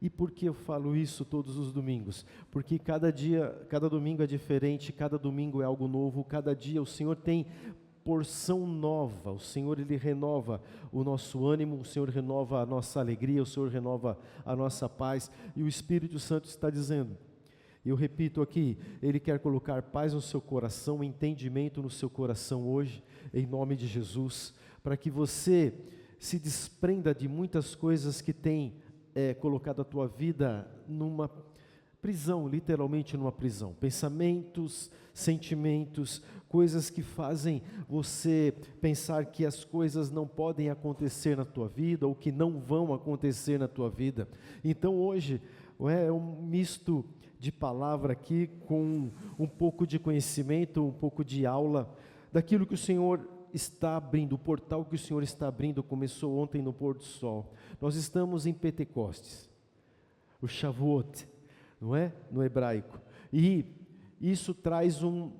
E por que eu falo isso todos os domingos? Porque cada dia, cada domingo é diferente, cada domingo é algo novo, cada dia o Senhor tem porção nova, o Senhor Ele renova o nosso ânimo, o Senhor renova a nossa alegria, o Senhor renova a nossa paz, e o Espírito Santo está dizendo, e eu repito aqui, Ele quer colocar paz no seu coração, entendimento no seu coração hoje, em nome de Jesus, para que você se desprenda de muitas coisas que têm colocado a tua vida numa prisão, literalmente numa prisão, pensamentos, sentimentos, coisas que fazem você pensar que as coisas não podem acontecer na tua vida, ou que não vão acontecer na tua vida. Então hoje é um misto de palavra aqui, com um pouco de conhecimento, um pouco de aula, daquilo que o Senhor está abrindo, o portal que o Senhor está abrindo, começou ontem no pôr do sol. Nós estamos em Pentecostes, o Shavuot, não é? No hebraico. E isso traz um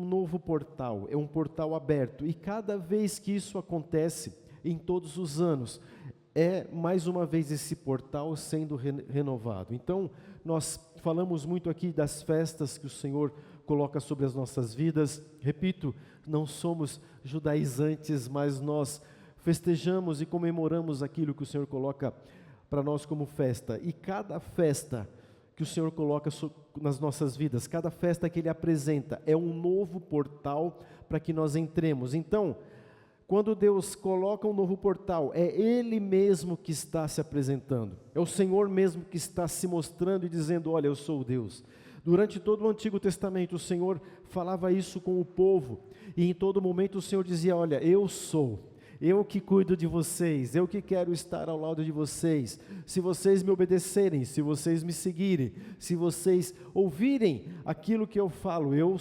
novo portal, é um portal aberto. E cada vez que isso acontece, em todos os anos, é mais uma vez esse portal sendo renovado. Então, nós falamos muito aqui das festas que o Senhor coloca sobre as nossas vidas. Repito, não somos judaizantes, mas nós festejamos e comemoramos aquilo que o Senhor coloca para nós como festa. E cada festa que o Senhor coloca nas nossas vidas, cada festa que Ele apresenta, é um novo portal para que nós entremos. Então, quando Deus coloca um novo portal, é Ele mesmo que está se apresentando, é o Senhor mesmo que está se mostrando e dizendo, olha, eu sou o Deus. Durante todo o Antigo Testamento, o Senhor falava isso com o povo, e em todo momento o Senhor dizia, olha, eu sou, eu que cuido de vocês, eu que quero estar ao lado de vocês, se vocês me obedecerem, se vocês me seguirem, se vocês ouvirem aquilo que eu falo, eu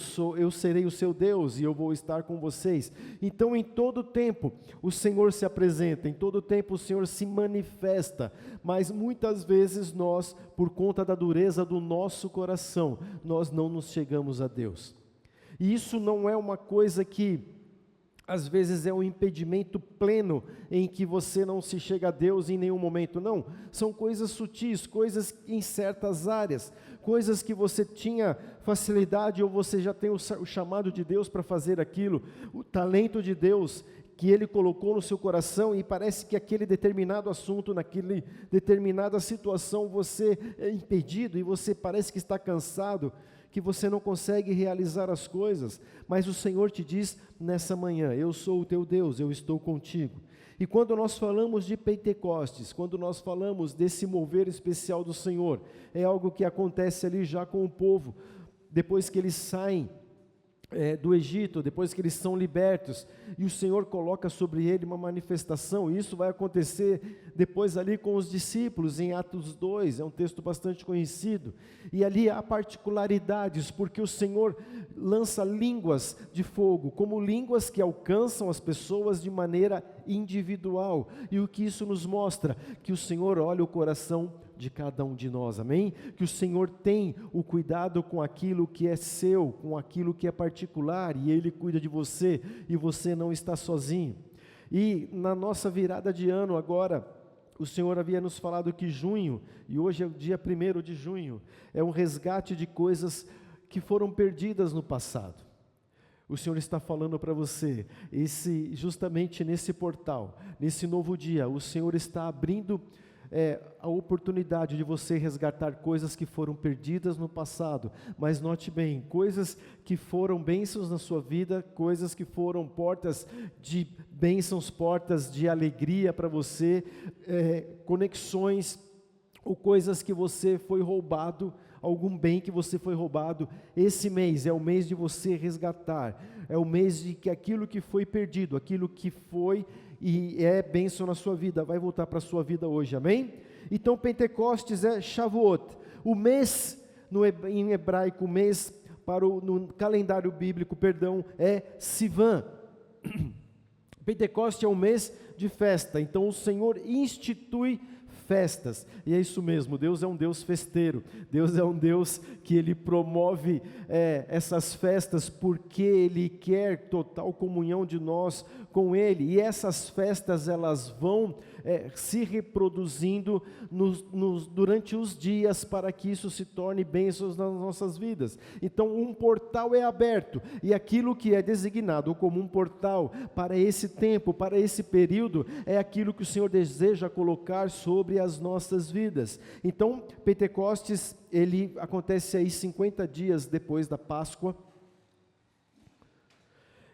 serei o seu Deus e eu vou estar com vocês. Então em todo tempo o Senhor se apresenta, em todo tempo o Senhor se manifesta, mas muitas vezes nós, por conta da dureza do nosso coração, nós não nos chegamos a Deus. E isso não é uma coisa que às vezes é um impedimento pleno em que você não se chega a Deus em nenhum momento, não. São coisas sutis, coisas em certas áreas, coisas que você tinha facilidade ou você já tem o chamado de Deus para fazer aquilo, o talento de Deus que Ele colocou no seu coração, e parece que aquele determinado assunto, naquele determinada situação você é impedido e você parece que está cansado, que você não consegue realizar as coisas, mas o Senhor te diz nessa manhã, eu sou o teu Deus, eu estou contigo. E quando nós falamos de Pentecostes, quando nós falamos desse mover especial do Senhor, é algo que acontece ali já com o povo, depois que eles saem do Egito, depois que eles são libertos, e o Senhor coloca sobre ele uma manifestação, e isso vai acontecer depois ali com os discípulos, em Atos 2, é um texto bastante conhecido, e ali há particularidades, porque o Senhor lança línguas de fogo, como línguas que alcançam as pessoas de maneira individual, e o que isso nos mostra? Que o Senhor olha o coração de cada um de nós, amém? Que o Senhor tem o cuidado com aquilo que é seu, com aquilo que é particular, e Ele cuida de você, e você não está sozinho. E na nossa virada de ano agora, o Senhor havia nos falado que junho, e hoje é o dia 1º de junho, é um resgate de coisas que foram perdidas no passado. O Senhor está falando para você, justamente nesse portal, nesse novo dia, o Senhor está abrindo a oportunidade de você resgatar coisas que foram perdidas no passado, mas note bem, coisas que foram bênçãos na sua vida, coisas que foram portas de bênçãos, portas de alegria para você, conexões, ou coisas que você foi roubado, algum bem que você foi roubado. Esse mês é o mês de você resgatar, é o mês de que aquilo que foi perdido, aquilo que foi e é bênção na sua vida, vai voltar para a sua vida hoje, amém? Então Pentecostes é Shavuot, o mês, em hebraico, o mês no calendário bíblico, é Sivan. Pentecostes é um mês de festa, então o Senhor institui festas, e é isso mesmo, Deus é um Deus festeiro, Deus é um Deus que Ele promove essas festas, porque Ele quer total comunhão de nós com Ele, e essas festas elas vão se reproduzindo durante os dias, para que isso se torne bênçãos nas nossas vidas. Então um portal é aberto, e aquilo que é designado como um portal para esse tempo, para esse período, é aquilo que o Senhor deseja colocar sobre as nossas vidas. Então Pentecostes, ele acontece aí 50 dias depois da Páscoa.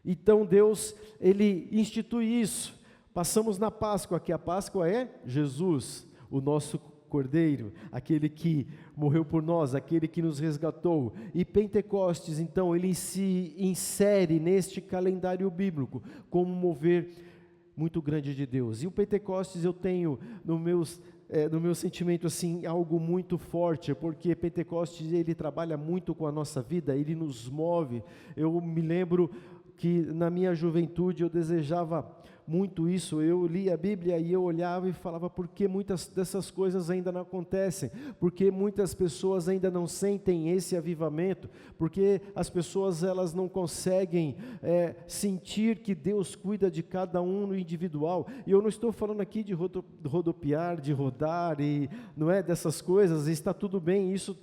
Então Deus, ele institui isso. Passamos na Páscoa, que a Páscoa é Jesus, o nosso Cordeiro, aquele que morreu por nós, aquele que nos resgatou. E Pentecostes, então, ele se insere neste calendário bíblico como um mover muito grande de Deus. E o Pentecostes eu tenho no meu sentimento assim, algo muito forte, porque Pentecostes ele trabalha muito com a nossa vida, ele nos move. Eu me lembro que na minha juventude eu desejava muito isso. Eu lia a Bíblia e eu olhava e falava: por que muitas dessas coisas ainda não acontecem? Por que muitas pessoas ainda não sentem esse avivamento? Porque as pessoas elas não conseguem sentir que Deus cuida de cada um no individual. E eu não estou falando aqui de rodopiar, de rodar, e não é dessas coisas, está tudo bem, isso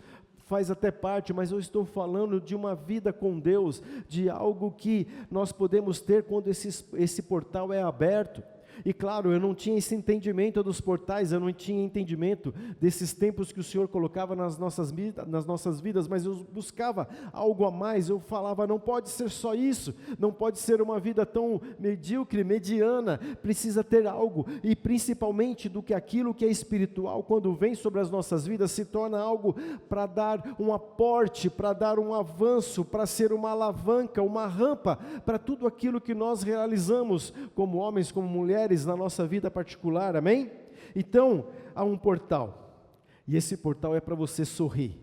faz até parte, mas eu estou falando de uma vida com Deus, de algo que nós podemos ter quando esse portal é aberto. E claro, eu não tinha esse entendimento dos portais, eu não tinha entendimento desses tempos que o Senhor colocava nas nossas vidas, mas eu buscava algo a mais. Eu falava: não pode ser só isso, não pode ser uma vida tão medíocre, mediana, precisa ter algo, e principalmente do que aquilo que é espiritual, quando vem sobre as nossas vidas, se torna algo para dar um aporte, para dar um avanço, para ser uma alavanca, uma rampa, para tudo aquilo que nós realizamos como homens, como mulheres, na nossa vida particular, amém? Então, há um portal, e esse portal é para você sorrir.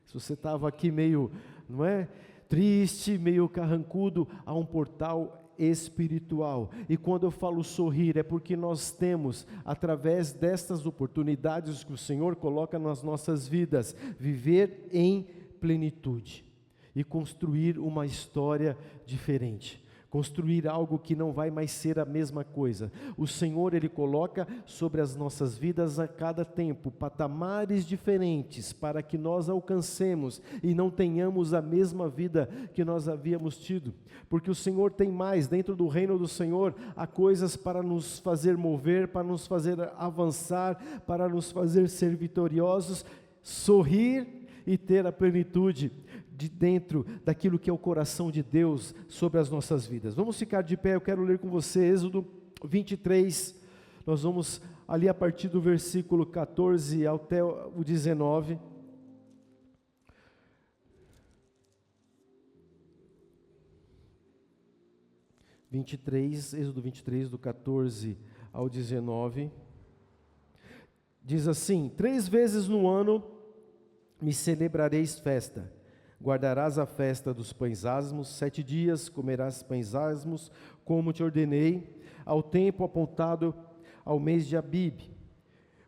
Se você estava aqui meio, não é, triste, meio carrancudo, há um portal espiritual. E quando eu falo sorrir, é porque nós temos, através destas oportunidades que o Senhor coloca nas nossas vidas, viver em plenitude e construir uma história diferente. Construir algo que não vai mais ser a mesma coisa. O Senhor, Ele coloca sobre as nossas vidas a cada tempo patamares diferentes, para que nós alcancemos e não tenhamos a mesma vida que nós havíamos tido, porque o Senhor tem mais. Dentro do reino do Senhor há coisas para nos fazer mover, para nos fazer avançar, para nos fazer ser vitoriosos, sorrir e ter a plenitude de dentro daquilo que é o coração de Deus sobre as nossas vidas. Vamos ficar de pé, eu quero ler com você Êxodo 23, nós vamos ali a partir do versículo 14 até o 19. Êxodo 23, do 14 ao 19, diz assim: 3 vezes no ano me celebrareis festa. Guardarás a festa dos pães asmos, 7 dias comerás pães asmos, como te ordenei, ao tempo apontado ao mês de Abibe,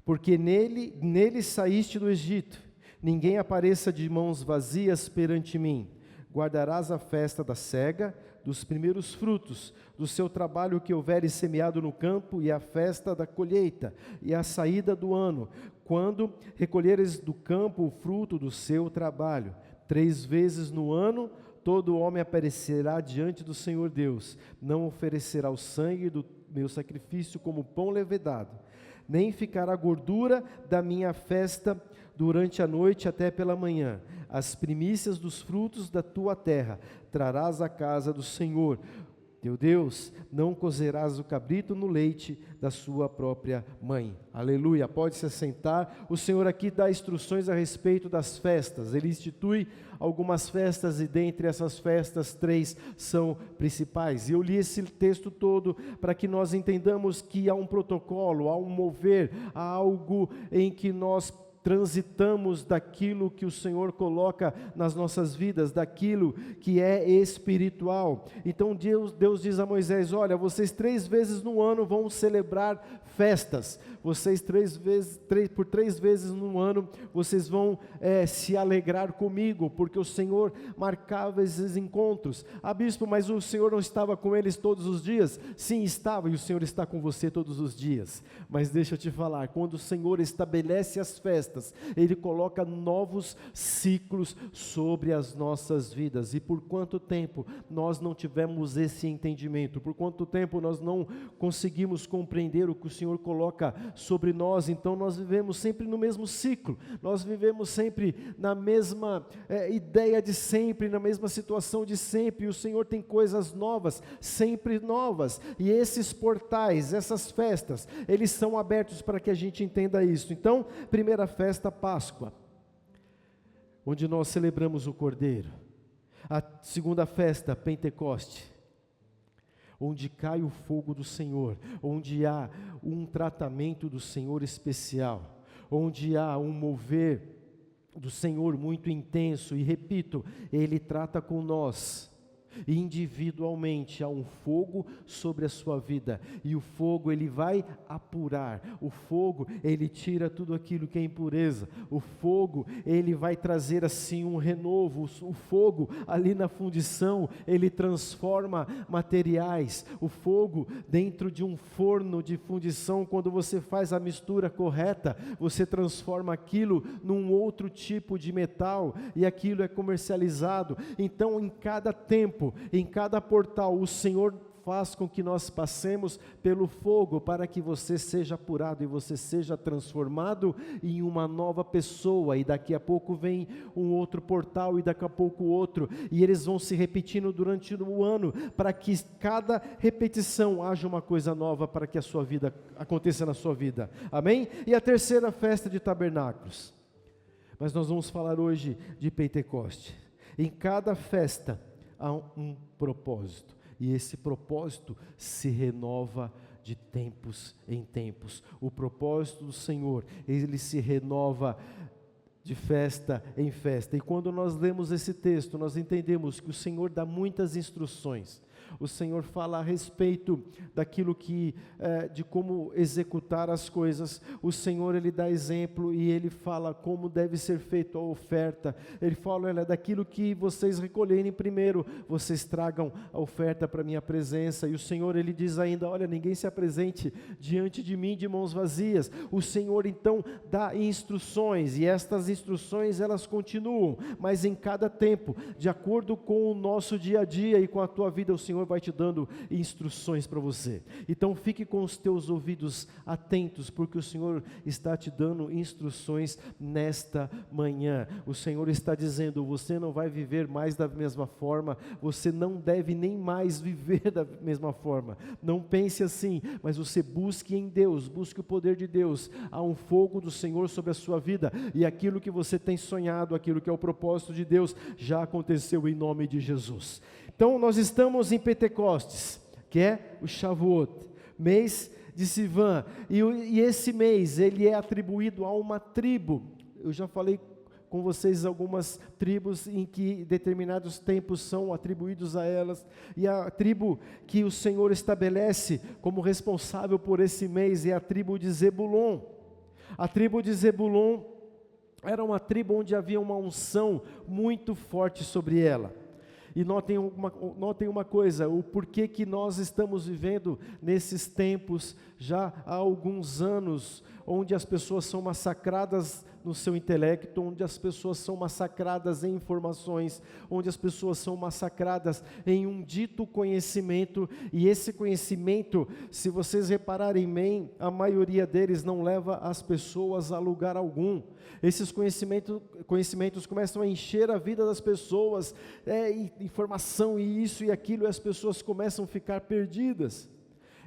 porque nele saíste do Egito. Ninguém apareça de mãos vazias perante mim. Guardarás a festa da cega, dos primeiros frutos, do seu trabalho que houveres semeado no campo, e a festa da colheita, e a saída do ano, quando recolheres do campo o fruto do seu trabalho. 3 vezes no ano, todo homem aparecerá diante do Senhor Deus. Não oferecerá o sangue do meu sacrifício como pão levedado, nem ficará gordura da minha festa durante a noite até pela manhã. As primícias dos frutos da tua terra trarás à casa do Senhor teu Deus. Não cozerás o cabrito no leite da sua própria mãe. Aleluia, pode se assentar. O Senhor aqui dá instruções a respeito das festas. Ele institui algumas festas, e dentre essas festas 3 são principais. E eu li esse texto todo para que nós entendamos que há um protocolo, há um mover, há algo em que nós transitamos daquilo que o Senhor coloca nas nossas vidas, daquilo que é espiritual. Então Deus diz a Moisés: olha, vocês 3 vezes no ano vão celebrar festas. Vocês por três vezes no ano, vocês vão se alegrar comigo, porque o Senhor marcava esses encontros. Bispo, mas o Senhor não estava com eles todos os dias? Sim, estava, e o Senhor está com você todos os dias. Mas deixa eu te falar, quando o Senhor estabelece as festas, Ele coloca novos ciclos sobre as nossas vidas. E por quanto tempo nós não tivemos esse entendimento? Por quanto tempo nós não conseguimos compreender o que o Senhor coloca sobre nós? Então nós vivemos sempre no mesmo ciclo, nós vivemos sempre na mesma ideia de sempre, na mesma situação de sempre. E o Senhor tem coisas novas, sempre novas, e esses portais, essas festas, eles são abertos para que a gente entenda isso. Então, primeira festa, Páscoa, onde nós celebramos o Cordeiro. A segunda festa, Pentecoste, onde cai o fogo do Senhor, onde há um tratamento do Senhor especial, onde há um mover do Senhor muito intenso. E repito, Ele trata com nós individualmente. Há um fogo sobre a sua vida, e o fogo ele vai apurar, o fogo ele tira tudo aquilo que é impureza, o fogo ele vai trazer assim um renovo, o fogo ali na fundição ele transforma materiais, o fogo dentro de um forno de fundição, quando você faz a mistura correta, você transforma aquilo num outro tipo de metal, e aquilo é comercializado. Então em cada tempo, em cada portal, o Senhor faz com que nós passemos pelo fogo, para que você seja apurado e você seja transformado em uma nova pessoa. E daqui a pouco vem um outro portal, e daqui a pouco outro, e eles vão se repetindo durante o ano, para que cada repetição haja uma coisa nova, para que a sua vida aconteça na sua vida. Amém? E a terceira festa de tabernáculos, mas nós vamos falar hoje de Pentecoste. Em cada festa há um propósito, e esse propósito se renova de tempos em tempos. O propósito do Senhor, ele se renova de festa em festa. E quando nós lemos esse texto, nós entendemos que o Senhor dá muitas instruções. O Senhor fala a respeito daquilo que, de como executar as coisas. O Senhor ele dá exemplo, e Ele fala como deve ser feita a oferta. Ele fala, olha, daquilo que vocês recolherem primeiro, vocês tragam a oferta para a minha presença. E o Senhor ele diz ainda, olha, ninguém se apresente diante de mim de mãos vazias. O Senhor então dá instruções, e estas instruções elas continuam, mas em cada tempo, de acordo com o nosso dia a dia e com a tua vida, o Senhor vai te dando instruções para você. Então fique com os teus ouvidos atentos, porque o Senhor está te dando instruções nesta manhã. O Senhor está dizendo, você não vai viver mais da mesma forma, você não deve nem mais viver da mesma forma. Não pense assim, mas você busque em Deus, busque o poder de Deus. Há um fogo do Senhor sobre a sua vida, e aquilo que você tem sonhado, aquilo que é o propósito de Deus, já aconteceu em nome de Jesus. Então nós estamos em Pentecostes, que é o Shavuot, mês de Sivan, e esse mês ele é atribuído a uma tribo. Eu já falei com vocês algumas tribos em que determinados tempos são atribuídos a elas, e a tribo que o Senhor estabelece como responsável por esse mês é a tribo de Zebulon. A tribo de Zebulon era uma tribo onde havia uma unção muito forte sobre ela. E notem uma coisa, o porquê que nós estamos vivendo nesses tempos, já há alguns anos, onde as pessoas são massacradas no seu intelecto, onde as pessoas são massacradas em informações, onde as pessoas são massacradas em um dito conhecimento, e esse conhecimento, se vocês repararem bem, a maioria deles não leva as pessoas a lugar algum. Esses conhecimentos começam a encher a vida das pessoas, informação e isso e aquilo, e as pessoas começam a ficar perdidas.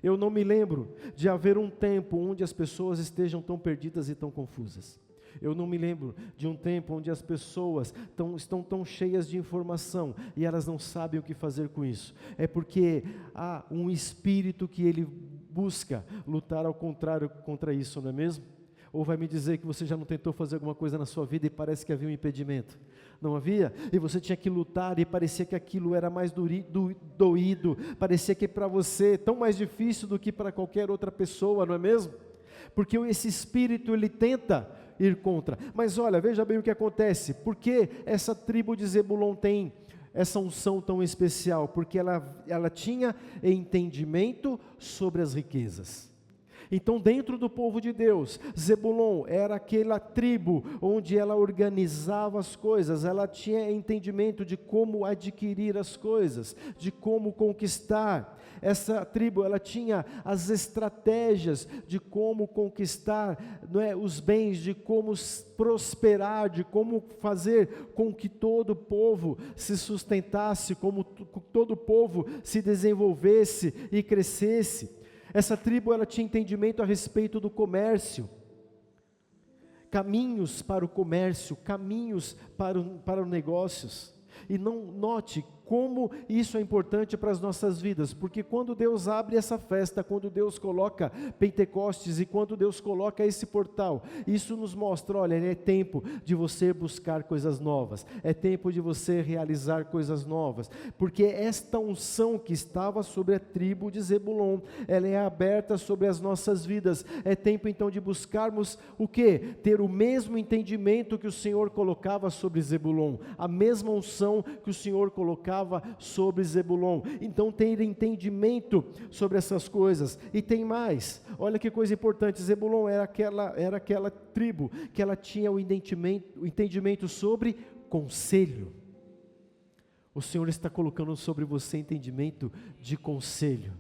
Eu não me lembro de haver um tempo onde as pessoas estejam tão perdidas e tão confusas. Eu não me lembro de um tempo onde as pessoas estão tão cheias de informação e elas não sabem o que fazer com isso. É porque há um espírito que ele busca lutar ao contrário contra isso, não é mesmo? Ou vai me dizer que você já não tentou fazer alguma coisa na sua vida e parece que havia um impedimento? Não havia? E você tinha que lutar e parecia que aquilo era mais doído, parecia que para você tão mais difícil do que para qualquer outra pessoa, não é mesmo? Porque esse espírito ele tenta ir contra. Mas olha, veja bem o que acontece. Por que essa tribo de Zebulon tem essa unção tão especial? Porque ela tinha entendimento sobre as riquezas. Então, dentro do povo de Deus, Zebulon era aquela tribo onde ela organizava as coisas, ela tinha entendimento de como adquirir as coisas, de como conquistar. Essa tribo, ela tinha as estratégias de como conquistar, não é, os bens, de como prosperar, de como fazer com que todo o povo se sustentasse, como todo o povo se desenvolvesse e crescesse. Essa tribo ela tinha entendimento a respeito do comércio, caminhos para o comércio, caminhos para os negócios. E não note como isso é importante para as nossas vidas, porque quando Deus abre essa festa, quando Deus coloca Pentecostes e quando Deus coloca esse portal, isso nos mostra, olha, é tempo de você buscar coisas novas, é tempo de você realizar coisas novas, porque esta unção que estava sobre a tribo de Zebulon, ela é aberta sobre as nossas vidas. É tempo então de buscarmos o quê? Ter o mesmo entendimento que o Senhor colocava sobre Zebulon, a mesma unção que o Senhor colocava sobre Zebulon. Então ter entendimento sobre essas coisas. E tem mais, olha que coisa importante, Zebulon era aquela tribo que ela tinha o entendimento sobre conselho. O Senhor está colocando sobre você entendimento de conselho.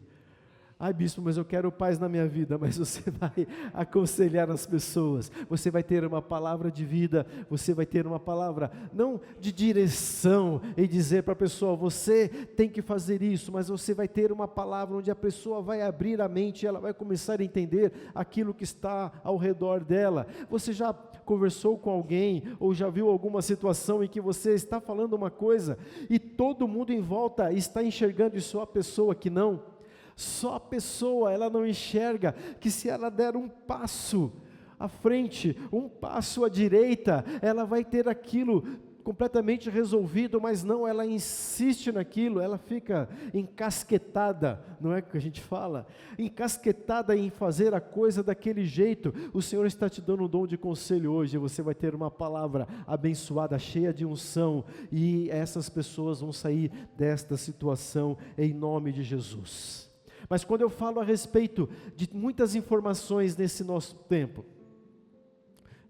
Ai, bispo, mas eu quero paz na minha vida. Mas você vai aconselhar as pessoas, você vai ter uma palavra de vida, você vai ter uma palavra, não de direção, e dizer para a pessoa, você tem que fazer isso, mas você vai ter uma palavra onde a pessoa vai abrir a mente, e ela vai começar a entender aquilo que está ao redor dela. Você já conversou com alguém, ou já viu alguma situação em que você está falando uma coisa, e todo mundo em volta está enxergando, e só a pessoa que não? Só a pessoa, ela não enxerga que se ela der um passo à frente, um passo à direita, ela vai ter aquilo completamente resolvido, mas não, ela insiste naquilo, ela fica encasquetada, não é o que a gente fala? Encasquetada em fazer a coisa daquele jeito. O Senhor está te dando um dom de conselho hoje, você vai ter uma palavra abençoada, cheia de unção, e essas pessoas vão sair desta situação em nome de Jesus. Mas quando eu falo a respeito de muitas informações nesse nosso tempo,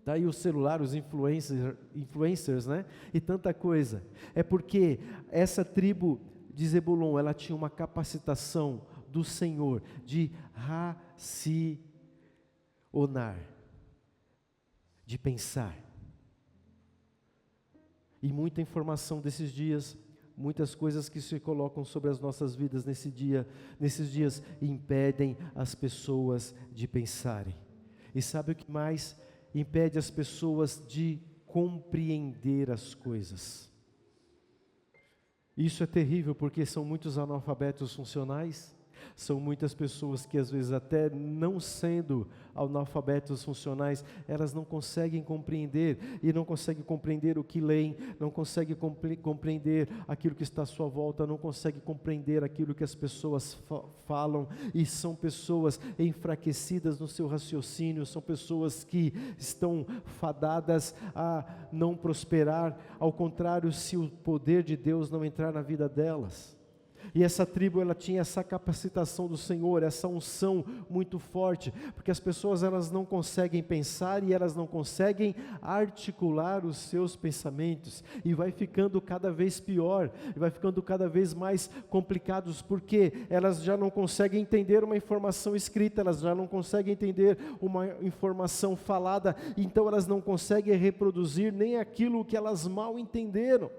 daí o celular, os influencers, né? E tanta coisa, é porque essa tribo de Zebulon, ela tinha uma capacitação do Senhor de racionar, de pensar. E muita informação desses dias, muitas coisas que se colocam sobre as nossas vidas nesses dias, impedem as pessoas de pensarem. E sabe o que mais impede as pessoas de compreender as coisas? Isso é terrível, porque são muitos analfabetos funcionais, são muitas pessoas que às vezes até não sendo analfabetos funcionais, elas não conseguem compreender, e não conseguem compreender o que leem, não conseguem compreender aquilo que está à sua volta, não conseguem compreender aquilo que as pessoas falam, e são pessoas enfraquecidas no seu raciocínio, são pessoas que estão fadadas a não prosperar, ao contrário, se o poder de Deus não entrar na vida delas. E essa tribo, ela tinha essa capacitação do Senhor, essa unção muito forte, porque as pessoas, elas não conseguem pensar e elas não conseguem articular os seus pensamentos, e vai ficando cada vez pior, e vai ficando cada vez mais complicados, porque elas já não conseguem entender uma informação escrita, elas já não conseguem entender uma informação falada, então elas não conseguem reproduzir nem aquilo que elas mal entenderam.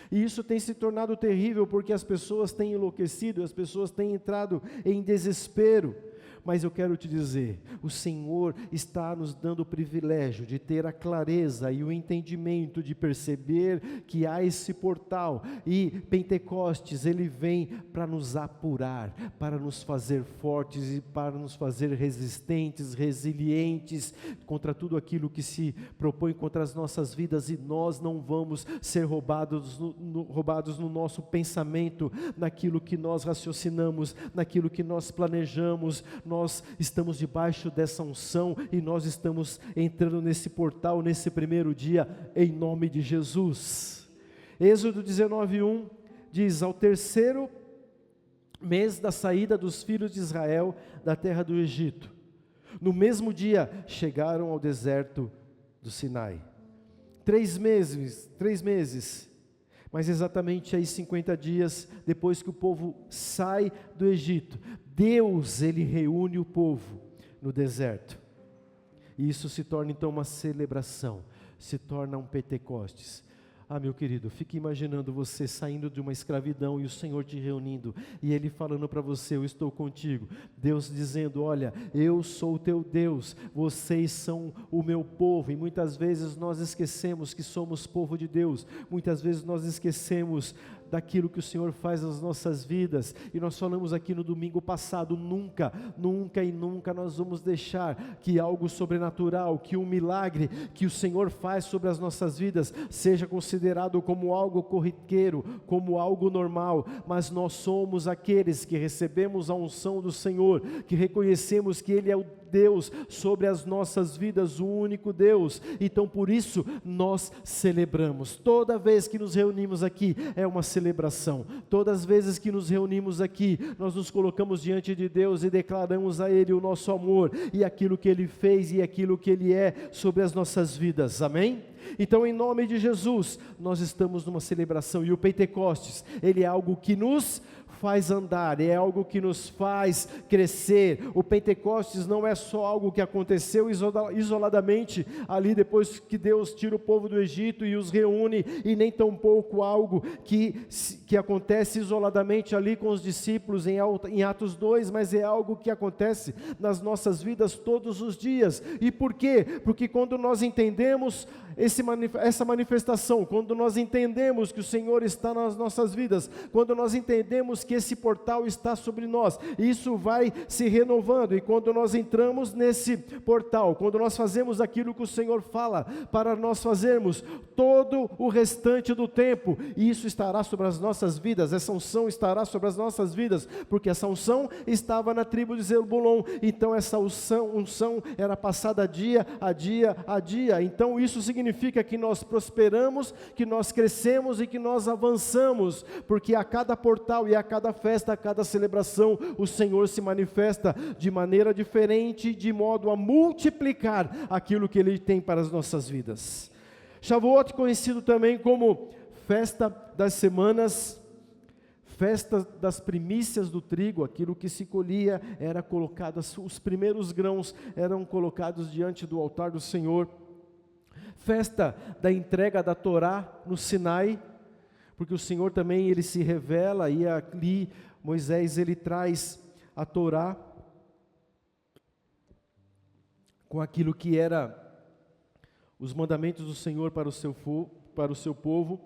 E isso tem se tornado terrível, porque as pessoas têm enlouquecido, as pessoas têm entrado em desespero, Mas eu quero te dizer, o Senhor está nos dando o privilégio de ter a clareza e o entendimento de perceber que há esse portal, e Pentecostes, ele vem para nos apurar, para nos fazer fortes e para nos fazer resistentes, resilientes contra tudo aquilo que se propõe contra as nossas vidas, e nós não vamos ser roubados no nosso pensamento, naquilo que nós raciocinamos, naquilo que nós planejamos. Nós estamos debaixo dessa unção e nós estamos entrando nesse portal, nesse primeiro dia, em nome de Jesus. Êxodo 19:1 diz: ao terceiro mês da saída dos filhos de Israel da terra do Egito, no mesmo dia chegaram ao deserto do Sinai. 3 meses, mas exatamente aí 50 dias depois que o povo sai do Egito, Deus, ele reúne o povo no deserto, e isso se torna então uma celebração, se torna um Pentecostes. Meu querido, fique imaginando você saindo de uma escravidão e o Senhor te reunindo, e Ele falando para você: eu estou contigo. Deus dizendo: olha, eu sou o teu Deus, vocês são o meu povo. E muitas vezes nós esquecemos que somos povo de Deus, muitas vezes nós esquecemos daquilo que o Senhor faz nas nossas vidas, e nós falamos aqui no domingo passado, nunca nós vamos deixar que algo sobrenatural, que um milagre que o Senhor faz sobre as nossas vidas, seja considerado como algo corriqueiro, como algo normal, mas nós somos aqueles que recebemos a unção do Senhor, que reconhecemos que Ele é o Deus sobre as nossas vidas, o único Deus. Então por isso nós celebramos. Toda vez que nos reunimos aqui é uma celebração. Todas as vezes que nos reunimos aqui, nós nos colocamos diante de Deus e declaramos a Ele o nosso amor e aquilo que Ele fez e aquilo que Ele é sobre as nossas vidas. Amém? Então, em nome de Jesus, nós estamos numa celebração, e o Pentecostes, ele é algo que nos faz andar, é algo que nos faz crescer. O Pentecostes não é só algo que aconteceu isoladamente ali depois que Deus tira o povo do Egito e os reúne, e nem tampouco algo que acontece isoladamente ali com os discípulos em Atos 2, mas é algo que acontece nas nossas vidas todos os dias. E por quê? Porque quando nós entendemos essa manifestação, quando nós entendemos que o Senhor está nas nossas vidas, quando nós entendemos que esse portal está sobre nós, isso vai se renovando, e quando nós entramos nesse portal, quando nós fazemos aquilo que o Senhor fala para nós fazermos, todo o restante do tempo, isso estará sobre as nossas vidas, essa unção estará sobre as nossas vidas, porque essa unção estava na tribo de Zebulon, então essa unção era passada dia a dia, então isso significa que nós prosperamos, que nós crescemos e que nós avançamos, porque a cada portal e a cada festa, a cada celebração, o Senhor se manifesta de maneira diferente, de modo a multiplicar aquilo que Ele tem para as nossas vidas. Shavuot, conhecido também como festa das semanas, festa das primícias do trigo, aquilo que se colhia era colocado, os primeiros grãos eram colocados diante do altar do Senhor. Festa da entrega da Torá no Sinai, porque o Senhor também, Ele se revela, e ali Moisés, ele traz a Torá com aquilo que era os mandamentos do Senhor para o seu povo,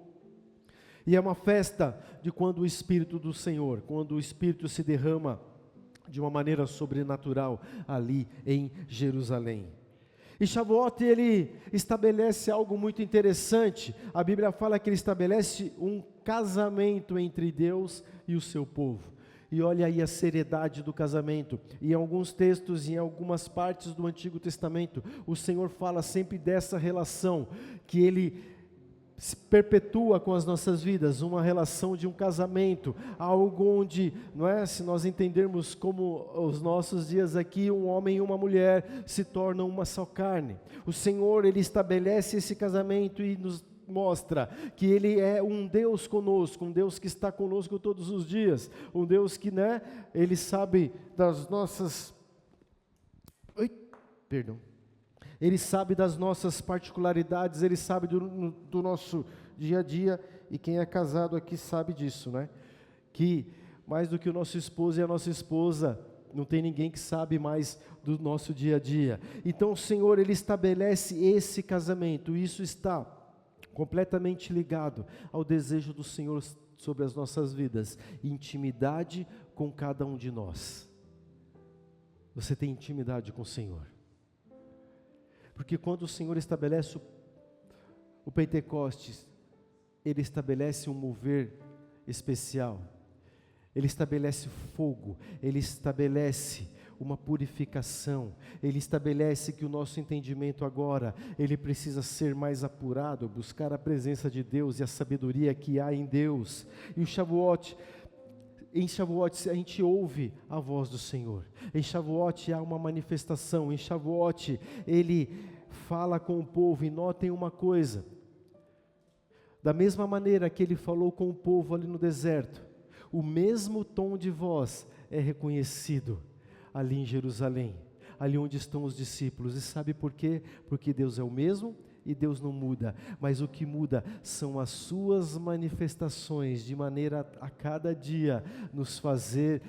e é uma festa de quando o Espírito do Senhor, quando o Espírito se derrama de uma maneira sobrenatural ali em Jerusalém. E Shavuot, ele estabelece algo muito interessante. A Bíblia fala que ele estabelece um casamento entre Deus e o seu povo. E olha aí a seriedade do casamento. E em alguns textos, em algumas partes do Antigo Testamento, o Senhor fala sempre dessa relação, que Ele se perpetua com as nossas vidas, uma relação de um casamento, algo onde, não é, se nós entendermos como os nossos dias aqui, um homem e uma mulher se tornam uma só carne. O Senhor, Ele estabelece esse casamento e nos mostra que Ele é um Deus conosco, um Deus que está conosco todos os dias, um Deus que, né, Ele sabe das nossas... Ele sabe das nossas particularidades, Ele sabe do nosso dia a dia, e quem é casado aqui sabe disso, né? Que mais do que o nosso esposo e a nossa esposa, Não tem ninguém que sabe mais do nosso dia a dia. Então o Senhor, Ele estabelece esse casamento. Isso está completamente ligado ao desejo do Senhor sobre as nossas vidas. Intimidade com cada um de nós. Você tem intimidade com o Senhor? Porque quando o Senhor estabelece o Pentecostes, Ele estabelece um mover especial. Ele estabelece fogo, Ele estabelece uma purificação, Ele estabelece que o nosso entendimento agora, ele precisa ser mais apurado, buscar a presença de Deus e a sabedoria que há em Deus. E o Shavuot, em Shavuot a gente ouve a voz do Senhor, em Shavuot há uma manifestação, em Shavuot Ele fala com o povo. E notem uma coisa, da mesma maneira que Ele falou com o povo ali no deserto, o mesmo tom de voz é reconhecido ali em Jerusalém, ali onde estão os discípulos. E sabe por quê? Porque Deus é o mesmo e Deus não muda, mas o que muda são as suas manifestações, de maneira a cada dia nos fazer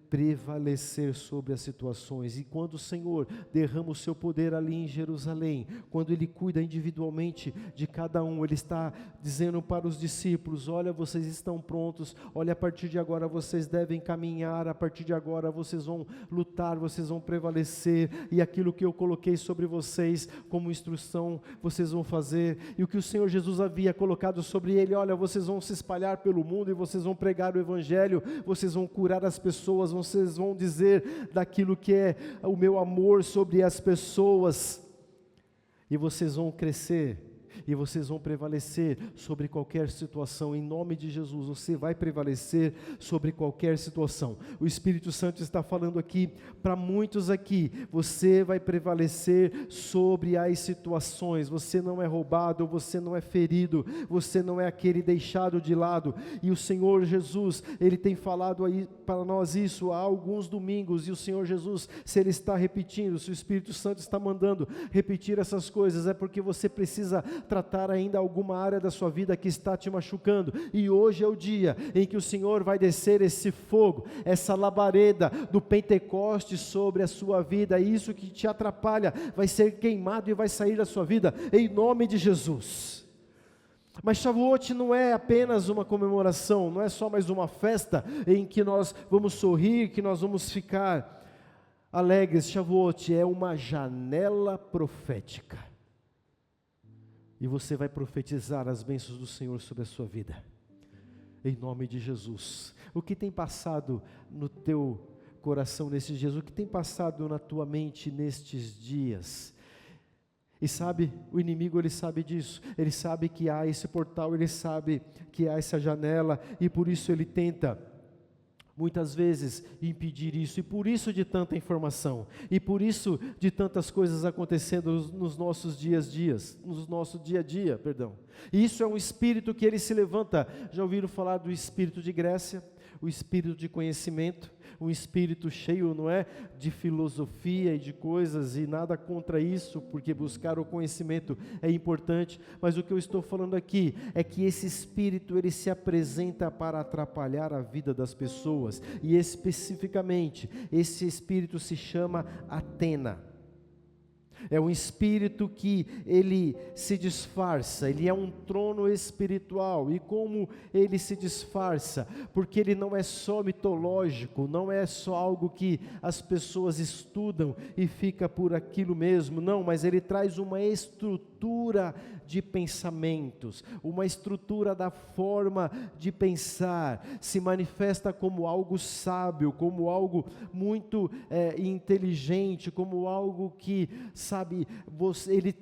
prevalecer sobre as situações. E quando o Senhor derrama o seu poder ali em Jerusalém, quando Ele cuida individualmente de cada um, Ele está dizendo para os discípulos: olha, vocês estão prontos, olha, a partir de agora vocês devem caminhar, a partir de agora vocês vão lutar, vocês vão prevalecer, e aquilo que eu coloquei sobre vocês como instrução, vocês vão fazer. E o que o Senhor Jesus havia colocado sobre Ele: olha, vocês vão se espalhar pelo mundo e vocês vão pregar o Evangelho, vocês vão curar as pessoas, vocês vão dizer daquilo que é o meu amor sobre as pessoas, e vocês vão crescer, e vocês vão prevalecer sobre qualquer situação. Em nome de Jesus, você vai prevalecer sobre qualquer situação. O Espírito Santo está falando aqui para muitos aqui: você vai prevalecer sobre as situações. Você não é roubado, você não é ferido, você não é aquele deixado de lado. E o Senhor Jesus, Ele tem falado aí para nós isso há alguns domingos, e o Senhor Jesus, se Ele está repetindo, se o Espírito Santo está mandando repetir essas coisas, é porque você precisa tratar ainda alguma área da sua vida que está te machucando. E hoje é o dia em que o Senhor vai descer esse fogo, essa labareda do Pentecostes sobre a sua vida, e isso que te atrapalha vai ser queimado e vai sair da sua vida, em nome de Jesus. Mas Shavuot não é apenas uma comemoração, não é só mais uma festa em que nós vamos sorrir, que nós vamos ficar alegres. Shavuot é uma janela profética. E você vai profetizar as bênçãos do Senhor sobre a sua vida, em nome de Jesus. O que tem passado no teu coração nesses dias? O que tem passado na tua mente nestes dias? E sabe, o inimigo, ele sabe disso, ele sabe que há esse portal, ele sabe que há essa janela, e por isso ele tenta muitas vezes impedir isso, e por isso de tanta informação, e por isso de tantas coisas acontecendo nos nossos no nosso dia a dia, perdão. E isso é um espírito que ele se levanta. Já ouviram falar do espírito de Grécia? O espírito de conhecimento, um espírito cheio, não é, de filosofia e de coisas, e nada contra isso, porque buscar o conhecimento é importante, mas o que eu estou falando aqui é que esse espírito, ele se apresenta para atrapalhar a vida das pessoas, e especificamente, esse espírito se chama Atena. É um espírito que ele se disfarça, ele é um trono espiritual. E como ele se disfarça? Porque ele não é só mitológico, não é só algo que as pessoas estudam e fica por aquilo mesmo, não, mas ele traz uma estrutura de pensamentos, uma estrutura da forma de pensar, se manifesta como algo sábio, como algo muito inteligente, como algo que, sabe, ele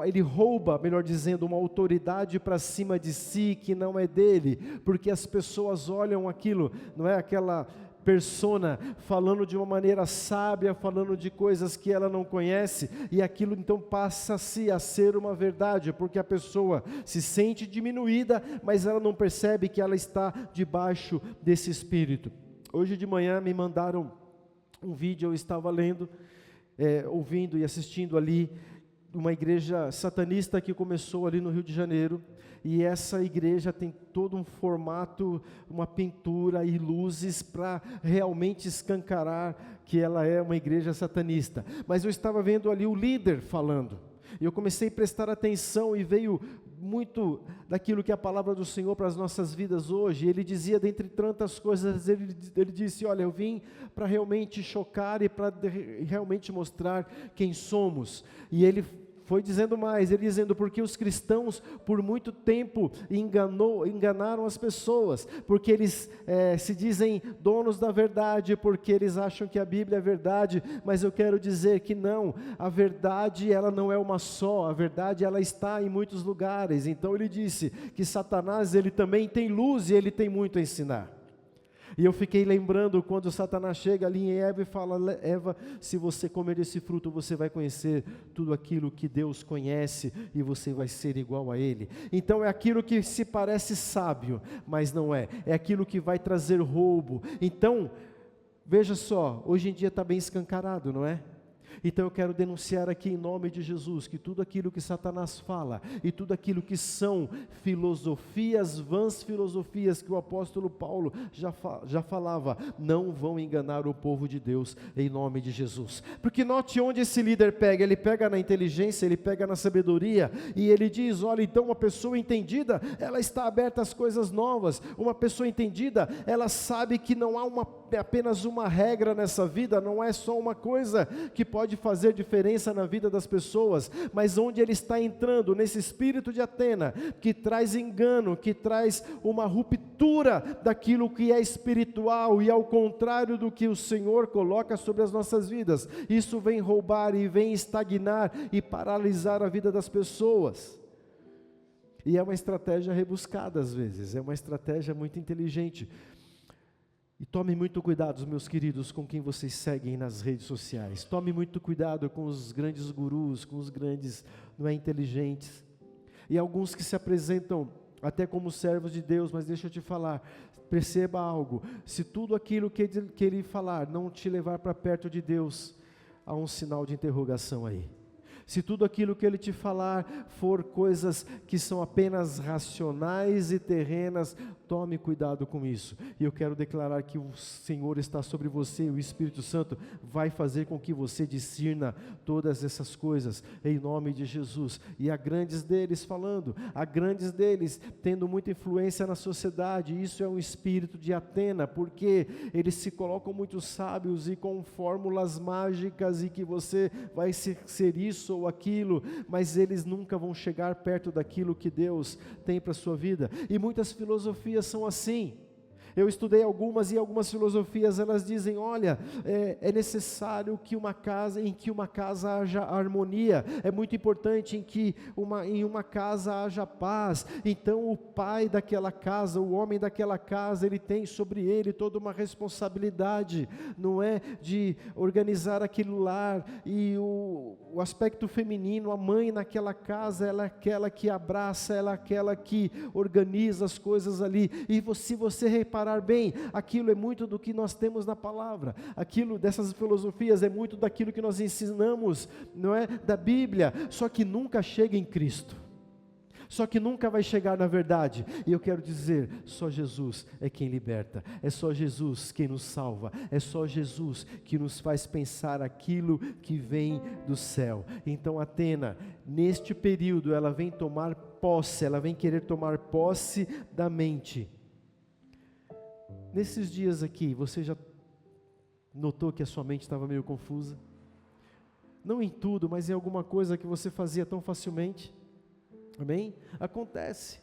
ele rouba, melhor dizendo, uma autoridade para cima de si que não é dele, porque as pessoas olham aquilo, não é aquela persona falando de uma maneira sábia, falando de coisas que ela não conhece, e aquilo então passa-se a ser uma verdade, porque a pessoa se sente diminuída, mas ela não percebe que ela está debaixo desse espírito. Hoje de manhã me mandaram um vídeo, eu estava lendo, ouvindo e assistindo ali, uma igreja satanista que começou ali no Rio de Janeiro, e essa igreja tem todo um formato, uma pintura e luzes para realmente escancarar que ela é uma igreja satanista. Mas eu estava vendo ali o líder falando, e eu comecei a prestar atenção e veio muito daquilo que é a palavra do Senhor para as nossas vidas hoje. Ele dizia, dentre tantas coisas, ele disse, olha, eu vim para realmente chocar e para realmente mostrar quem somos. E ele foi dizendo mais, ele dizendo, porque os cristãos por muito tempo enganaram as pessoas, porque eles se dizem donos da verdade, porque eles acham que a Bíblia é verdade, mas eu quero dizer que não, a verdade ela não é uma só, a verdade ela está em muitos lugares. Então ele disse que Satanás ele também tem luz e ele tem muito a ensinar. E eu fiquei lembrando quando Satanás chega ali em Eva e fala, Eva, se você comer desse fruto, você vai conhecer tudo aquilo que Deus conhece e você vai ser igual a Ele. Então é aquilo que se parece sábio, mas não é. É aquilo que vai trazer roubo. Então, veja só, hoje em dia está bem escancarado, não é? Então eu quero denunciar aqui em nome de Jesus, que tudo aquilo que Satanás fala, e tudo aquilo que são filosofias, vãs filosofias, que o apóstolo Paulo já falava, não vão enganar o povo de Deus, em nome de Jesus. Porque note onde esse líder pega, ele pega na inteligência, ele pega na sabedoria, e ele diz, olha, então uma pessoa entendida, ela está aberta às coisas novas, uma pessoa entendida, ela sabe que não há apenas uma regra nessa vida, não é só uma coisa que pode fazer diferença na vida das pessoas, mas onde ele está entrando, nesse espírito de Atena, que traz engano, que traz uma ruptura daquilo que é espiritual, e ao contrário do que o Senhor coloca sobre as nossas vidas, isso vem roubar e vem estagnar e paralisar a vida das pessoas. E é uma estratégia rebuscada às vezes, é uma estratégia muito inteligente. E tome muito cuidado, meus queridos, com quem vocês seguem nas redes sociais. Tome muito cuidado com os grandes gurus, com os grandes, não é, inteligentes. E alguns que se apresentam até como servos de Deus, mas deixa eu te falar, perceba algo, se tudo aquilo que ele falar não te levar para perto de Deus, há um sinal de interrogação aí. Se tudo aquilo que ele te falar for coisas que são apenas racionais e terrenas, tome cuidado com isso. E eu quero declarar que o Senhor está sobre você, o Espírito Santo vai fazer com que você discirna todas essas coisas, em nome de Jesus. E há grandes deles falando, há grandes deles tendo muita influência na sociedade. Isso é um espírito de Atena, porque eles se colocam muito sábios e com fórmulas mágicas, e que você vai ser isso ou aquilo, mas eles nunca vão chegar perto daquilo que Deus tem para a sua vida. E muitas filosofias são assim. Eu estudei algumas, e algumas filosofias elas dizem, olha, é necessário que em que uma casa haja harmonia, é muito importante em uma casa haja paz. Então o pai daquela casa, o homem daquela casa, ele tem sobre ele toda uma responsabilidade, não é, de organizar aquele lar, e o aspecto feminino, a mãe naquela casa, ela é aquela que abraça, ela é aquela que organiza as coisas ali. E se você reparar bem, aquilo é muito do que nós temos na palavra, aquilo dessas filosofias é muito daquilo que nós ensinamos, não é, da Bíblia, só que nunca chega em Cristo, só que nunca vai chegar na verdade. E eu quero dizer, só Jesus é quem liberta, é só Jesus quem nos salva, é só Jesus que nos faz pensar aquilo que vem do céu. Então Atena, neste período, ela vem tomar posse, ela vem querer tomar posse da mente. Nesses dias aqui, você já notou que a sua mente estava meio confusa? Não em tudo, mas em alguma coisa que você fazia tão facilmente. Amém? Acontece.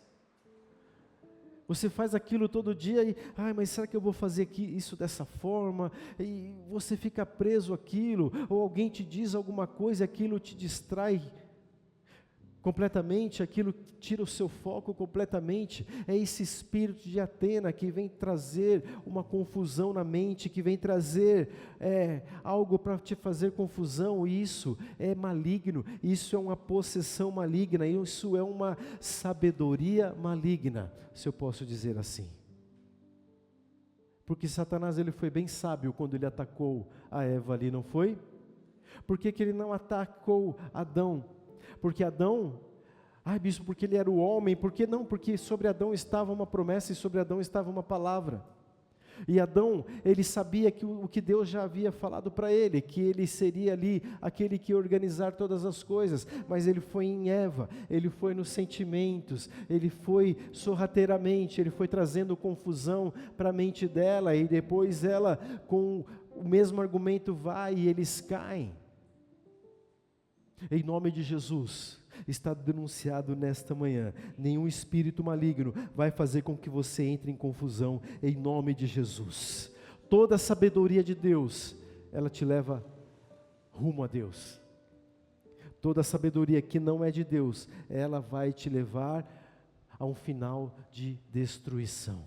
Você faz aquilo todo dia e, mas será que eu vou fazer isso dessa forma? E você fica preso àquilo, ou alguém te diz alguma coisa e aquilo te distrai completamente, aquilo tira o seu foco completamente. É esse espírito de Atena que vem trazer uma confusão na mente, que vem trazer algo para te fazer confusão. E isso é maligno, isso é uma possessão maligna, isso é uma sabedoria maligna, se eu posso dizer assim. Porque Satanás, ele foi bem sábio quando ele atacou a Eva ali, não foi? Por que ele não atacou Adão? Porque Adão, bispo, porque ele era o homem, por que não? Porque sobre Adão estava uma promessa e sobre Adão estava uma palavra. E Adão, ele sabia que o que Deus já havia falado para ele, que ele seria ali aquele que ia organizar todas as coisas, mas ele foi em Eva, ele foi nos sentimentos, ele foi sorrateiramente, ele foi trazendo confusão para a mente dela, e depois ela, com o mesmo argumento, vai e eles caem. Em nome de Jesus, está denunciado nesta manhã, nenhum espírito maligno vai fazer com que você entre em confusão, em nome de Jesus. Toda a sabedoria de Deus, ela te leva rumo a Deus. Toda a sabedoria que não é de Deus, ela vai te levar a um final de destruição.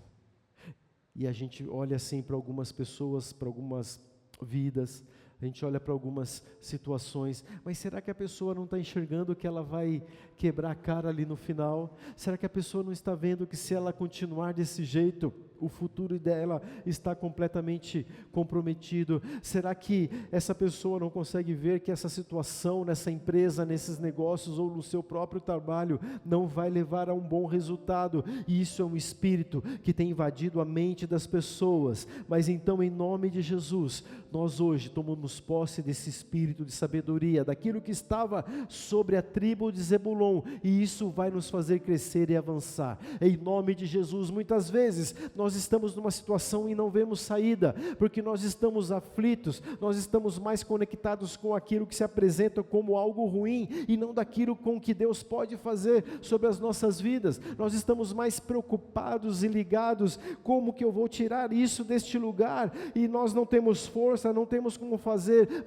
E a gente olha assim para algumas pessoas, para algumas vidas, a gente olha para algumas situações, mas será que a pessoa não está enxergando que ela vai quebrar a cara ali no final? Será que a pessoa não está vendo que se ela continuar desse jeito, o futuro dela está completamente comprometido? Será que essa pessoa não consegue ver que essa situação nessa empresa, nesses negócios ou no seu próprio trabalho não vai levar a um bom resultado? E isso é um espírito que tem invadido a mente das pessoas. Mas então, em nome de Jesus, nós hoje tomamos posse desse espírito de sabedoria, daquilo que estava sobre a tribo de Zebulon, e isso vai nos fazer crescer e avançar. Em nome de Jesus, muitas vezes nós estamos numa situação e não vemos saída, porque nós estamos aflitos, nós estamos mais conectados com aquilo que se apresenta como algo ruim, e não daquilo com que Deus pode fazer sobre as nossas vidas. Nós estamos mais preocupados e ligados, como que eu vou tirar isso deste lugar, e nós não temos força, não temos como fazer,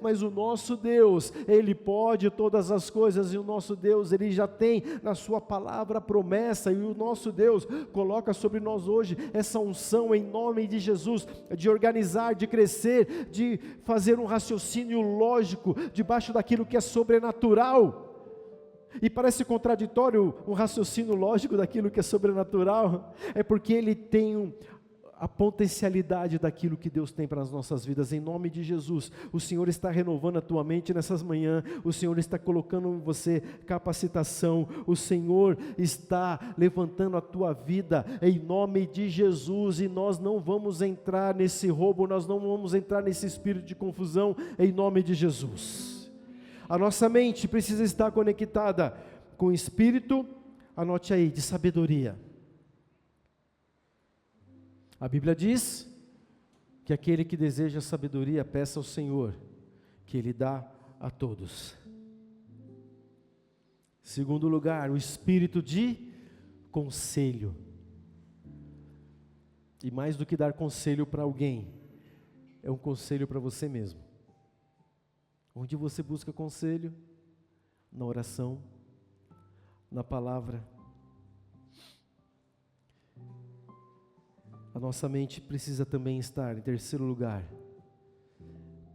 mas o nosso Deus, Ele pode todas as coisas, e o nosso Deus, Ele já tem na sua palavra a promessa, e o nosso Deus coloca sobre nós hoje essa unção em nome de Jesus, de organizar, de crescer, de fazer um raciocínio lógico, debaixo daquilo que é sobrenatural. E parece contraditório um raciocínio lógico daquilo que é sobrenatural, é porque ele tem a potencialidade daquilo que Deus tem para as nossas vidas. Em nome de Jesus, o Senhor está renovando a tua mente nessas manhãs, o Senhor está colocando em você capacitação, o Senhor está levantando a tua vida, em nome de Jesus, e nós não vamos entrar nesse roubo, nós não vamos entrar nesse espírito de confusão, em nome de Jesus. A nossa mente precisa estar conectada com o espírito, anote aí, de sabedoria. A Bíblia diz que aquele que deseja sabedoria, peça ao Senhor, que Ele dá a todos. Segundo lugar, o espírito de conselho. E mais do que dar conselho para alguém, é um conselho para você mesmo. Onde você busca conselho? Na oração, na palavra. A nossa mente precisa também estar, em terceiro lugar,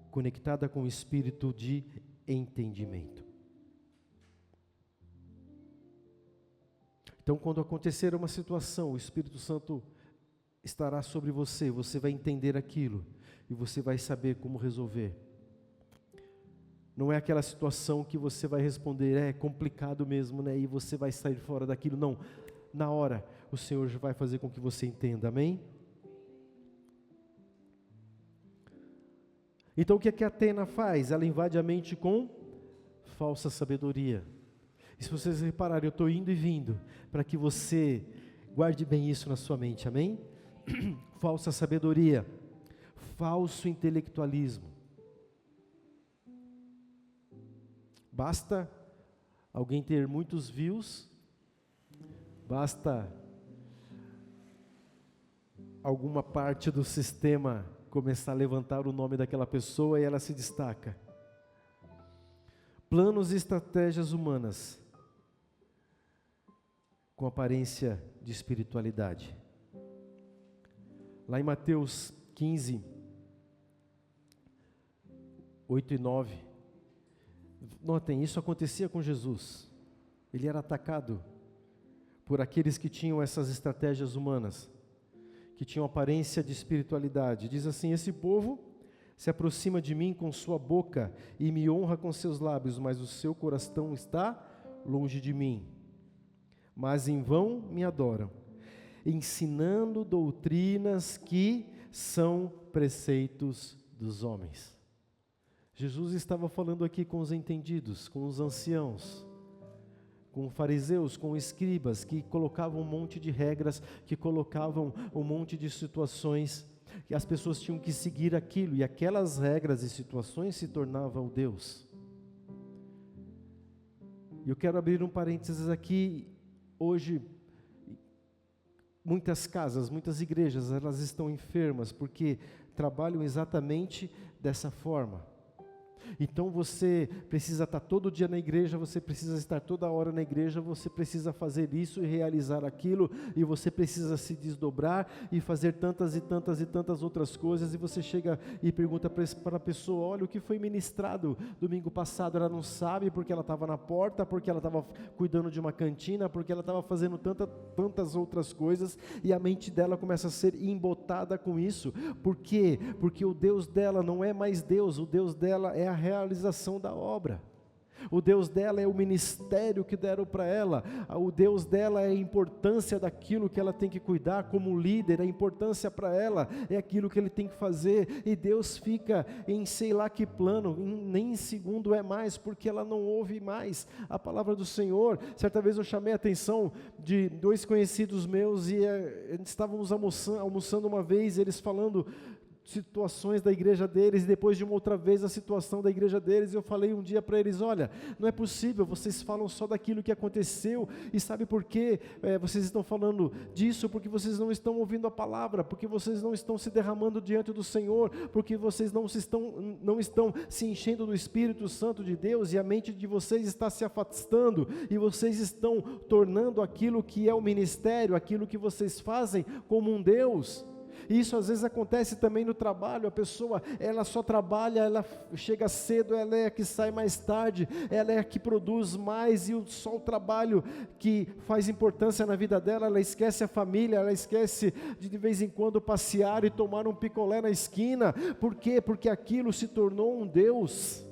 conectada com o espírito de entendimento. Então, quando acontecer uma situação, o Espírito Santo estará sobre você, você vai entender aquilo e você vai saber como resolver. Não é aquela situação que você vai responder, é complicado mesmo, né? E você vai sair fora daquilo, não. Na hora, o Senhor vai fazer com que você entenda, amém? Então o que a Atena faz? Ela invade a mente com falsa sabedoria. E se vocês repararem, eu estou indo e vindo, para que você guarde bem isso na sua mente, amém? Falsa sabedoria, falso intelectualismo. Basta alguém ter muitos views, basta alguma parte do sistema começar a levantar o nome daquela pessoa e ela se destaca. Planos e estratégias humanas com aparência de espiritualidade. Lá em Mateus 15, 8 e 9, notem, isso acontecia com Jesus. Ele era atacado por aqueles que tinham essas estratégias humanas, que tinham aparência de espiritualidade. Diz assim: esse povo se aproxima de mim com sua boca e me honra com seus lábios, mas o seu coração está longe de mim, mas em vão me adoram, ensinando doutrinas que são preceitos dos homens. Jesus estava falando aqui com os entendidos, com os anciãos, com fariseus, com escribas, que colocavam um monte de regras, que colocavam um monte de situações, que as pessoas tinham que seguir aquilo, e aquelas regras e situações se tornavam Deus. E eu quero abrir um parênteses aqui. Hoje, muitas casas, muitas igrejas, elas estão enfermas, porque trabalham exatamente dessa forma. Então você precisa estar todo dia na igreja, você precisa estar toda hora na igreja, você precisa fazer isso e realizar aquilo, e você precisa se desdobrar e fazer tantas e tantas e tantas outras coisas, e você chega e pergunta para a pessoa: olha, o que foi ministrado domingo passado? Ela não sabe, porque ela estava na porta, porque ela estava cuidando de uma cantina, porque ela estava fazendo tantas outras coisas, e a mente dela começa a ser embotada com isso. Por quê? Porque o Deus dela não é mais Deus, o Deus dela é a realização da obra. O Deus dela é o ministério que deram para ela. O Deus dela é a importância daquilo que ela tem que cuidar como líder. A importância para ela é aquilo que ele tem que fazer. E Deus fica em sei lá que plano, nem em segundo é mais, porque ela não ouve mais a palavra do Senhor. Certa vez eu chamei a atenção de 2 conhecidos meus, e estávamos almoçando uma vez, eles falando situações da igreja deles, e depois de uma outra vez a situação da igreja deles. Eu falei um dia para eles: olha, não é possível, vocês falam só daquilo que aconteceu, e sabe por quê? Vocês estão falando disso porque vocês não estão ouvindo a palavra, porque vocês não estão se derramando diante do Senhor, porque vocês não estão se enchendo do Espírito Santo de Deus, e a mente de vocês está se afastando, e vocês estão tornando aquilo que é o ministério, aquilo que vocês fazem, como um Deus. E isso às vezes acontece também no trabalho. A pessoa, ela só trabalha, ela chega cedo, ela é a que sai mais tarde, ela é a que produz mais, e só o trabalho que faz importância na vida dela. Ela esquece a família, ela esquece de vez em quando passear e tomar um picolé na esquina. Por quê? Porque aquilo se tornou um Deus.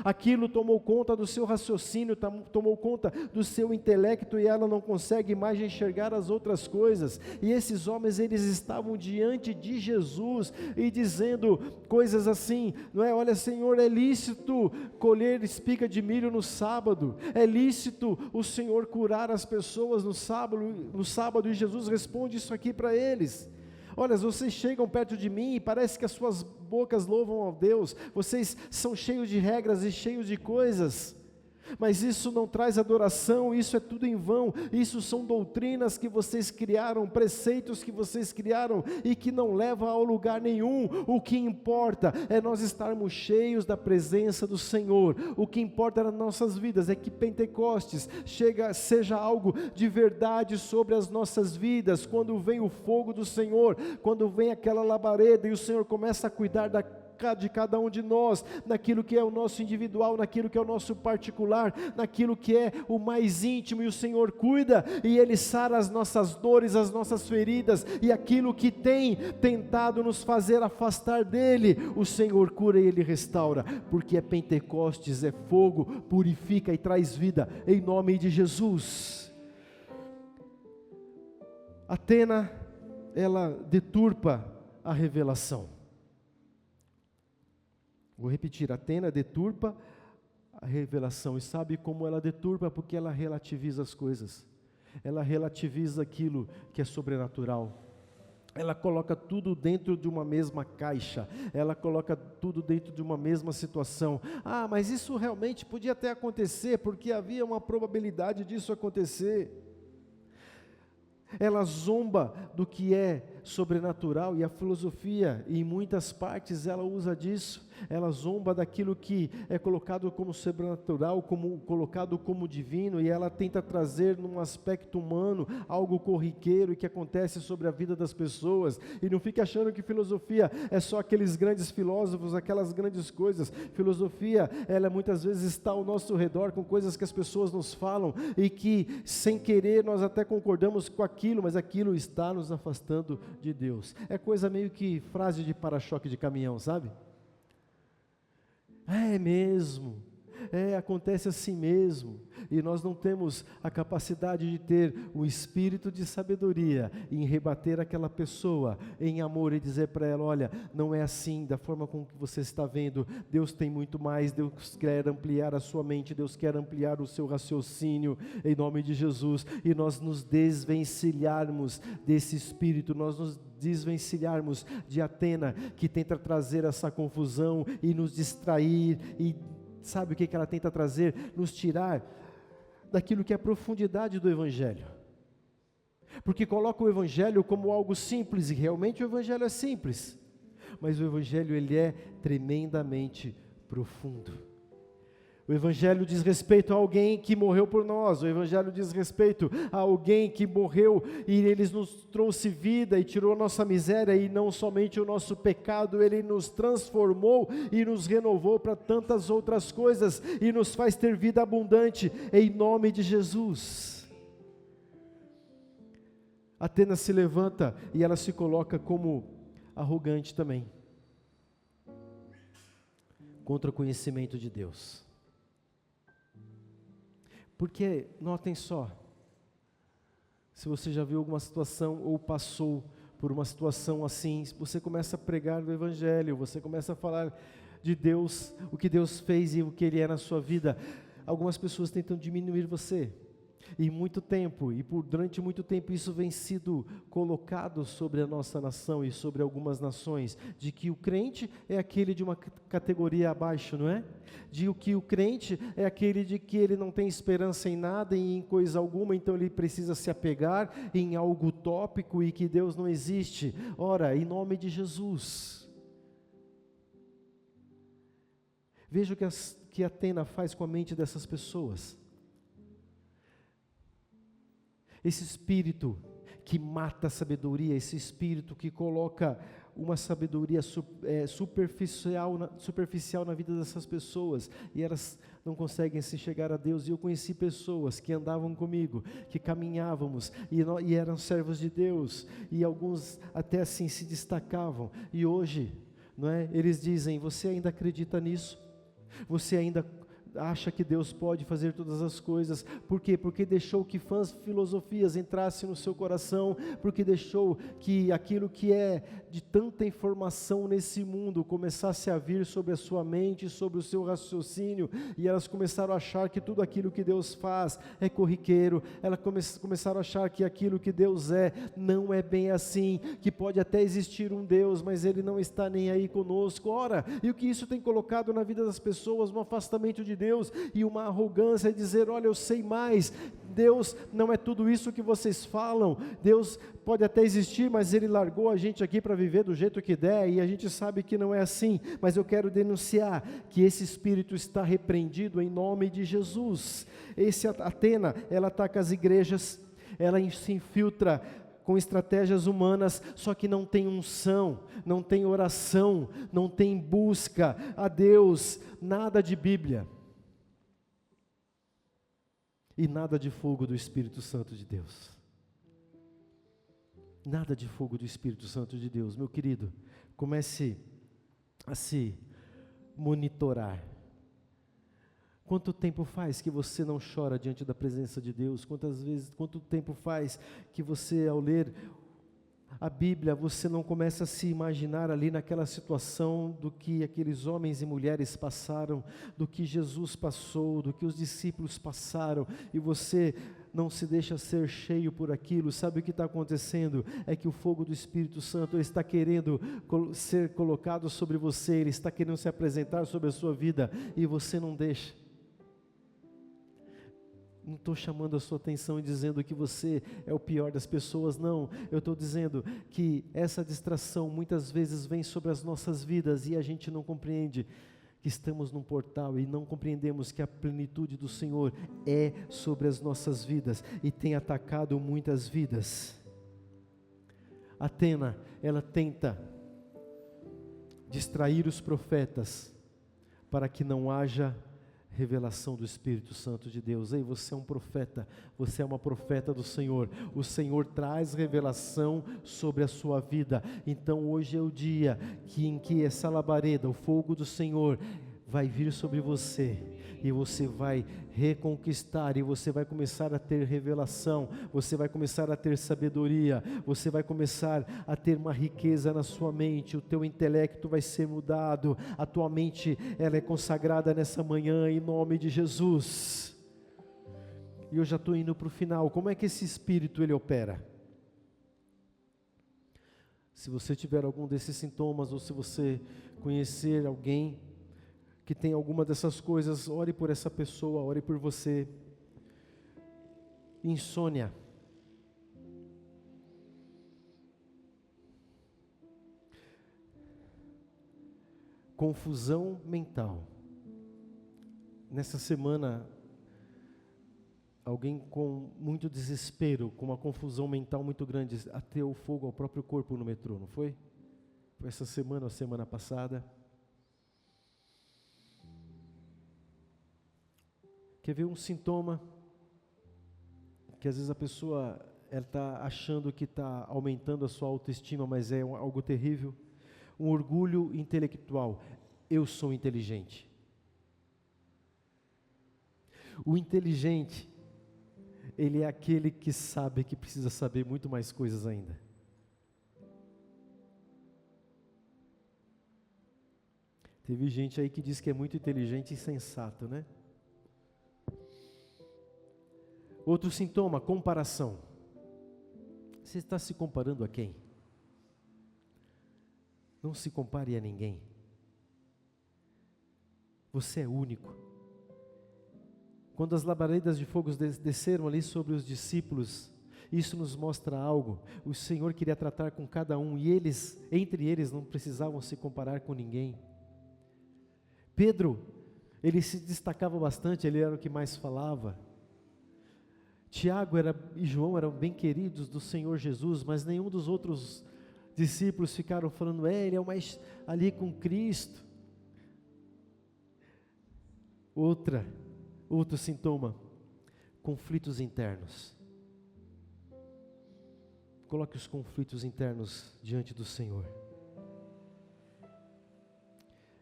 Aquilo tomou conta do seu raciocínio, tomou conta do seu intelecto, e ela não consegue mais enxergar as outras coisas. E esses homens, eles estavam diante de Jesus e dizendo coisas assim, não é? Olha, Senhor, é lícito colher espiga de milho no sábado, é lícito o Senhor curar as pessoas no sábado, e Jesus responde isso aqui para eles: olha, vocês chegam perto de mim e parece que as suas bocas louvam ao Deus, vocês são cheios de regras e cheios de coisas, mas isso não traz adoração, isso é tudo em vão, isso são doutrinas que vocês criaram, preceitos que vocês criaram, e que não levam a lugar nenhum. O que importa é nós estarmos cheios da presença do Senhor. O que importa nas nossas vidas é que Pentecostes seja algo de verdade sobre as nossas vidas. Quando vem o fogo do Senhor, quando vem aquela labareda e o Senhor começa a cuidar de cada um de nós, naquilo que é o nosso individual, naquilo que é o nosso particular, naquilo que é o mais íntimo, e o Senhor cuida, e Ele sara as nossas dores, as nossas feridas, e aquilo que tem tentado nos fazer afastar dEle, o Senhor cura e Ele restaura, porque é Pentecostes, é fogo, purifica e traz vida, em nome de Jesus. Atena, ela deturpa a revelação. Vou repetir: Atena deturpa a revelação. E sabe como ela deturpa? Porque ela relativiza as coisas. Ela relativiza aquilo que é sobrenatural. Ela coloca tudo dentro de uma mesma caixa. Ela coloca tudo dentro de uma mesma situação. Ah, mas isso realmente podia até acontecer, porque havia uma probabilidade disso acontecer. Ela zomba do que é sobrenatural, e a filosofia, em muitas partes, ela usa disso. Ela zomba daquilo que é colocado como sobrenatural, colocado como divino, e ela tenta trazer num aspecto humano algo corriqueiro e que acontece sobre a vida das pessoas. E não fique achando que filosofia é só aqueles grandes filósofos, aquelas grandes coisas. Filosofia, ela muitas vezes está ao nosso redor, com coisas que as pessoas nos falam, e que sem querer nós até concordamos com aquilo, mas aquilo está nos afastando de Deus. É coisa meio que frase de para-choque de caminhão, sabe? É mesmo, Acontece assim mesmo, e nós não temos a capacidade de ter o espírito de sabedoria em rebater aquela pessoa em amor e dizer para ela: olha, não é assim, da forma como que você está vendo, Deus tem muito mais, Deus quer ampliar a sua mente, Deus quer ampliar o seu raciocínio, em nome de Jesus, e nós nos desvencilharmos desse espírito, nós nos desvencilharmos de Atena, que tenta trazer essa confusão e nos distrair, e sabe o que ela tenta trazer? Nos tirar daquilo que é a profundidade do Evangelho, porque coloca o Evangelho como algo simples, e realmente o Evangelho é simples, mas o Evangelho ele é tremendamente profundo. O Evangelho diz respeito a alguém que morreu por nós, o Evangelho diz respeito a alguém que morreu e Ele nos trouxe vida e tirou a nossa miséria, e não somente o nosso pecado, Ele nos transformou e nos renovou para tantas outras coisas, e nos faz ter vida abundante, em nome de Jesus. Atena se levanta e ela se coloca como arrogante também, contra o conhecimento de Deus. Porque, notem só, se você já viu alguma situação ou passou por uma situação assim, você começa a pregar do Evangelho, você começa a falar de Deus, o que Deus fez e o que Ele é na sua vida. Algumas pessoas tentam diminuir você, e durante muito tempo isso vem sido colocado sobre a nossa nação e sobre algumas nações, de que o crente é aquele de uma categoria abaixo, não é? De que o crente é aquele de que ele não tem esperança em nada e em coisa alguma, então ele precisa se apegar em algo utópico e que Deus não existe. Ora, em nome de Jesus, veja o que Atena faz com a mente dessas pessoas. Esse espírito que mata a sabedoria, esse espírito que coloca uma sabedoria superficial na vida dessas pessoas, e elas não conseguem se chegar a Deus. E eu conheci pessoas que andavam comigo, que caminhávamos, e eram servos de Deus, e alguns até assim se destacavam, e hoje, não é? Eles dizem: você ainda acredita nisso? Você ainda acha que Deus pode fazer todas as coisas? Por quê? Porque deixou que fãs filosofias entrassem no seu coração, porque deixou que aquilo que é de tanta informação nesse mundo começasse a vir sobre a sua mente, sobre o seu raciocínio, e elas começaram a achar que tudo aquilo que Deus faz é corriqueiro, elas começaram a achar que aquilo que Deus não é bem assim, que pode até existir um Deus, mas Ele não está nem aí conosco. Ora, e o que isso tem colocado na vida das pessoas? Um afastamento de Deus e uma arrogância, dizer: olha, eu sei mais, Deus não é tudo isso que vocês falam, Deus pode até existir, mas Ele largou a gente aqui para viver do jeito que der, e a gente sabe que não é assim. Mas eu quero denunciar que esse espírito está repreendido em nome de Jesus. Esse Atena, ela ataca as igrejas, ela se infiltra com estratégias humanas, só que não tem unção, não tem oração, não tem busca a Deus, nada de Bíblia. E nada de fogo do Espírito Santo de Deus. Nada de fogo do Espírito Santo de Deus. Meu querido, comece a se monitorar. Quanto tempo faz que você não chora diante da presença de Deus? Quanto tempo faz que você, ao ler a Bíblia, você não começa a se imaginar ali naquela situação do que aqueles homens e mulheres passaram, do que Jesus passou, do que os discípulos passaram, e você não se deixa ser cheio por aquilo? Sabe o que está acontecendo? É que o fogo do Espírito Santo ele está querendo ser colocado sobre você, ele está querendo se apresentar sobre a sua vida, e você não deixa. Não estou chamando a sua atenção e dizendo que você é o pior das pessoas, não. Eu estou dizendo que essa distração muitas vezes vem sobre as nossas vidas e a gente não compreende que estamos num portal e não compreendemos que a plenitude do Senhor é sobre as nossas vidas e tem atacado muitas vidas. Atena, ela tenta distrair os profetas para que não haja revelação do Espírito Santo de Deus. Ei, você é um profeta, você é uma profeta do Senhor, o Senhor traz revelação sobre a sua vida. Então hoje é o dia em que essa labareda, o fogo do Senhor, vai vir sobre você, e você vai reconquistar, e você vai começar a ter revelação, você vai começar a ter sabedoria, você vai começar a ter uma riqueza na sua mente, o teu intelecto vai ser mudado, a tua mente, ela é consagrada nessa manhã, em nome de Jesus. E eu já estou indo para o final. Como é que esse Espírito, ele opera? Se você tiver algum desses sintomas, ou se você conhecer alguém que tem alguma dessas coisas, ore por essa pessoa, ore por você. Insônia. Confusão mental. Nessa semana, alguém com muito desespero, com uma confusão mental muito grande, ateou fogo ao próprio corpo no metrô, não foi? Foi essa semana ou semana passada. Quer ver um sintoma? Que às vezes a pessoa está achando que está aumentando a sua autoestima, mas é algo terrível. Um orgulho intelectual. Eu sou inteligente. O inteligente, ele é aquele que sabe que precisa saber muito mais coisas ainda. Teve gente aí que diz que é muito inteligente e sensato, né? Outro sintoma, comparação. Você está se comparando a quem? Não se compare a ninguém. Você é único. Quando as labaredas de fogo desceram ali sobre os discípulos, isso nos mostra algo. O Senhor queria tratar com cada um, e eles, entre eles, não precisavam se comparar com ninguém. Pedro, ele se destacava bastante, ele era o que mais falava. Tiago e João eram bem queridos do Senhor Jesus, mas nenhum dos outros discípulos ficaram falando, ele é o mais ali com Cristo. Outro sintoma, conflitos internos. Coloque os conflitos internos diante do Senhor.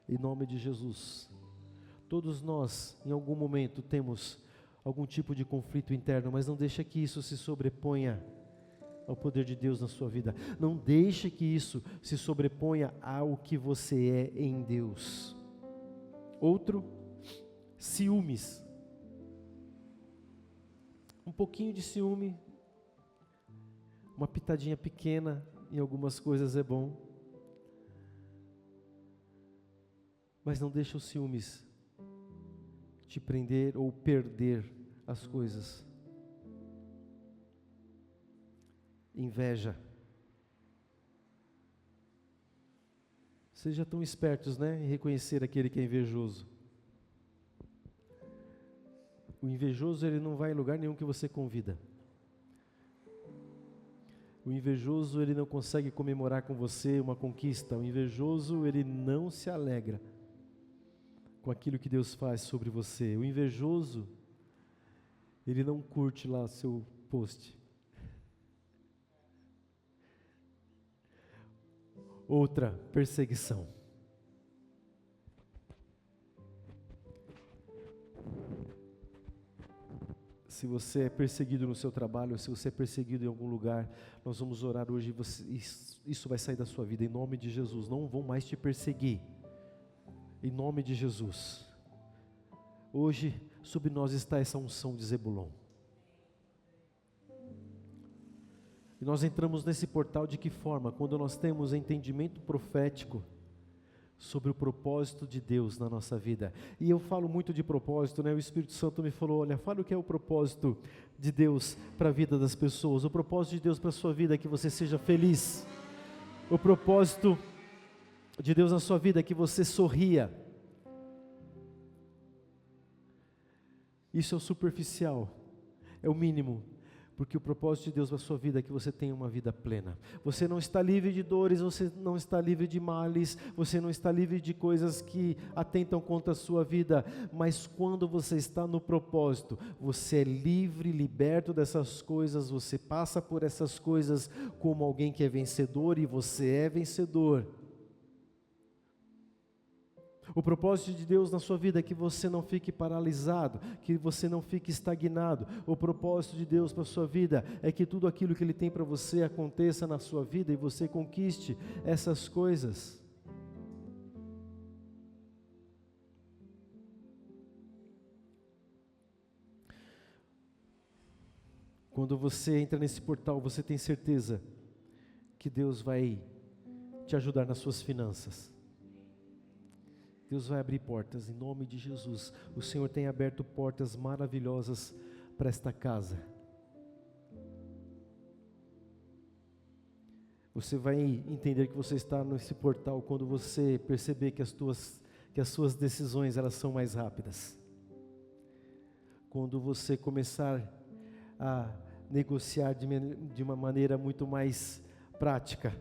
Em nome de Jesus. Todos nós, em algum momento, temos algum tipo de conflito interno, mas não deixe que isso se sobreponha ao poder de Deus na sua vida. Não deixe que isso se sobreponha ao que você é em Deus. Outro, ciúmes. Um pouquinho de ciúme, uma pitadinha pequena em algumas coisas é bom, mas não deixe os ciúmes te prender ou perder as coisas. Inveja. Vocês já estão espertos, né, em reconhecer aquele que é invejoso. O invejoso, ele não vai em lugar nenhum que você convida. O invejoso, ele não consegue comemorar com você uma conquista. O invejoso, ele não se alegra com aquilo que Deus faz sobre você. O invejoso, ele não curte lá seu post. Outra, perseguição. Se você é perseguido no seu trabalho, se você é perseguido em algum lugar, nós vamos orar hoje, isso vai sair da sua vida, em nome de Jesus. Não vão mais te perseguir, em nome de Jesus. Hoje, sobre nós está essa unção de Zebulon. E nós entramos nesse portal de que forma? Quando nós temos entendimento profético sobre o propósito de Deus na nossa vida. E eu falo muito de propósito, né? O Espírito Santo me falou, olha, fala o que é o propósito de Deus para a vida das pessoas. O propósito de Deus para a sua vida é que você seja feliz. O propósito de Deus na sua vida é que você sorria. Isso é o superficial, é o mínimo. Porque o propósito de Deus para a sua vida é que você tenha uma vida plena. Você não está livre de dores, você não está livre de males, você não está livre de coisas que atentam contra a sua vida. Mas quando você está no propósito, você é livre, liberto dessas coisas, você passa por essas coisas como alguém que é vencedor, e você é vencedor. O propósito de Deus na sua vida é que você não fique paralisado, que você não fique estagnado. O propósito de Deus para a sua vida é que tudo aquilo que Ele tem para você aconteça na sua vida e você conquiste essas coisas. Quando você entra nesse portal, você tem certeza que Deus vai te ajudar nas suas finanças. Deus vai abrir portas em nome de Jesus. O Senhor tem aberto portas maravilhosas para esta casa. Você vai entender que você está nesse portal quando você perceber que as suas decisões elas são mais rápidas. Quando você começar a negociar de uma maneira muito mais prática.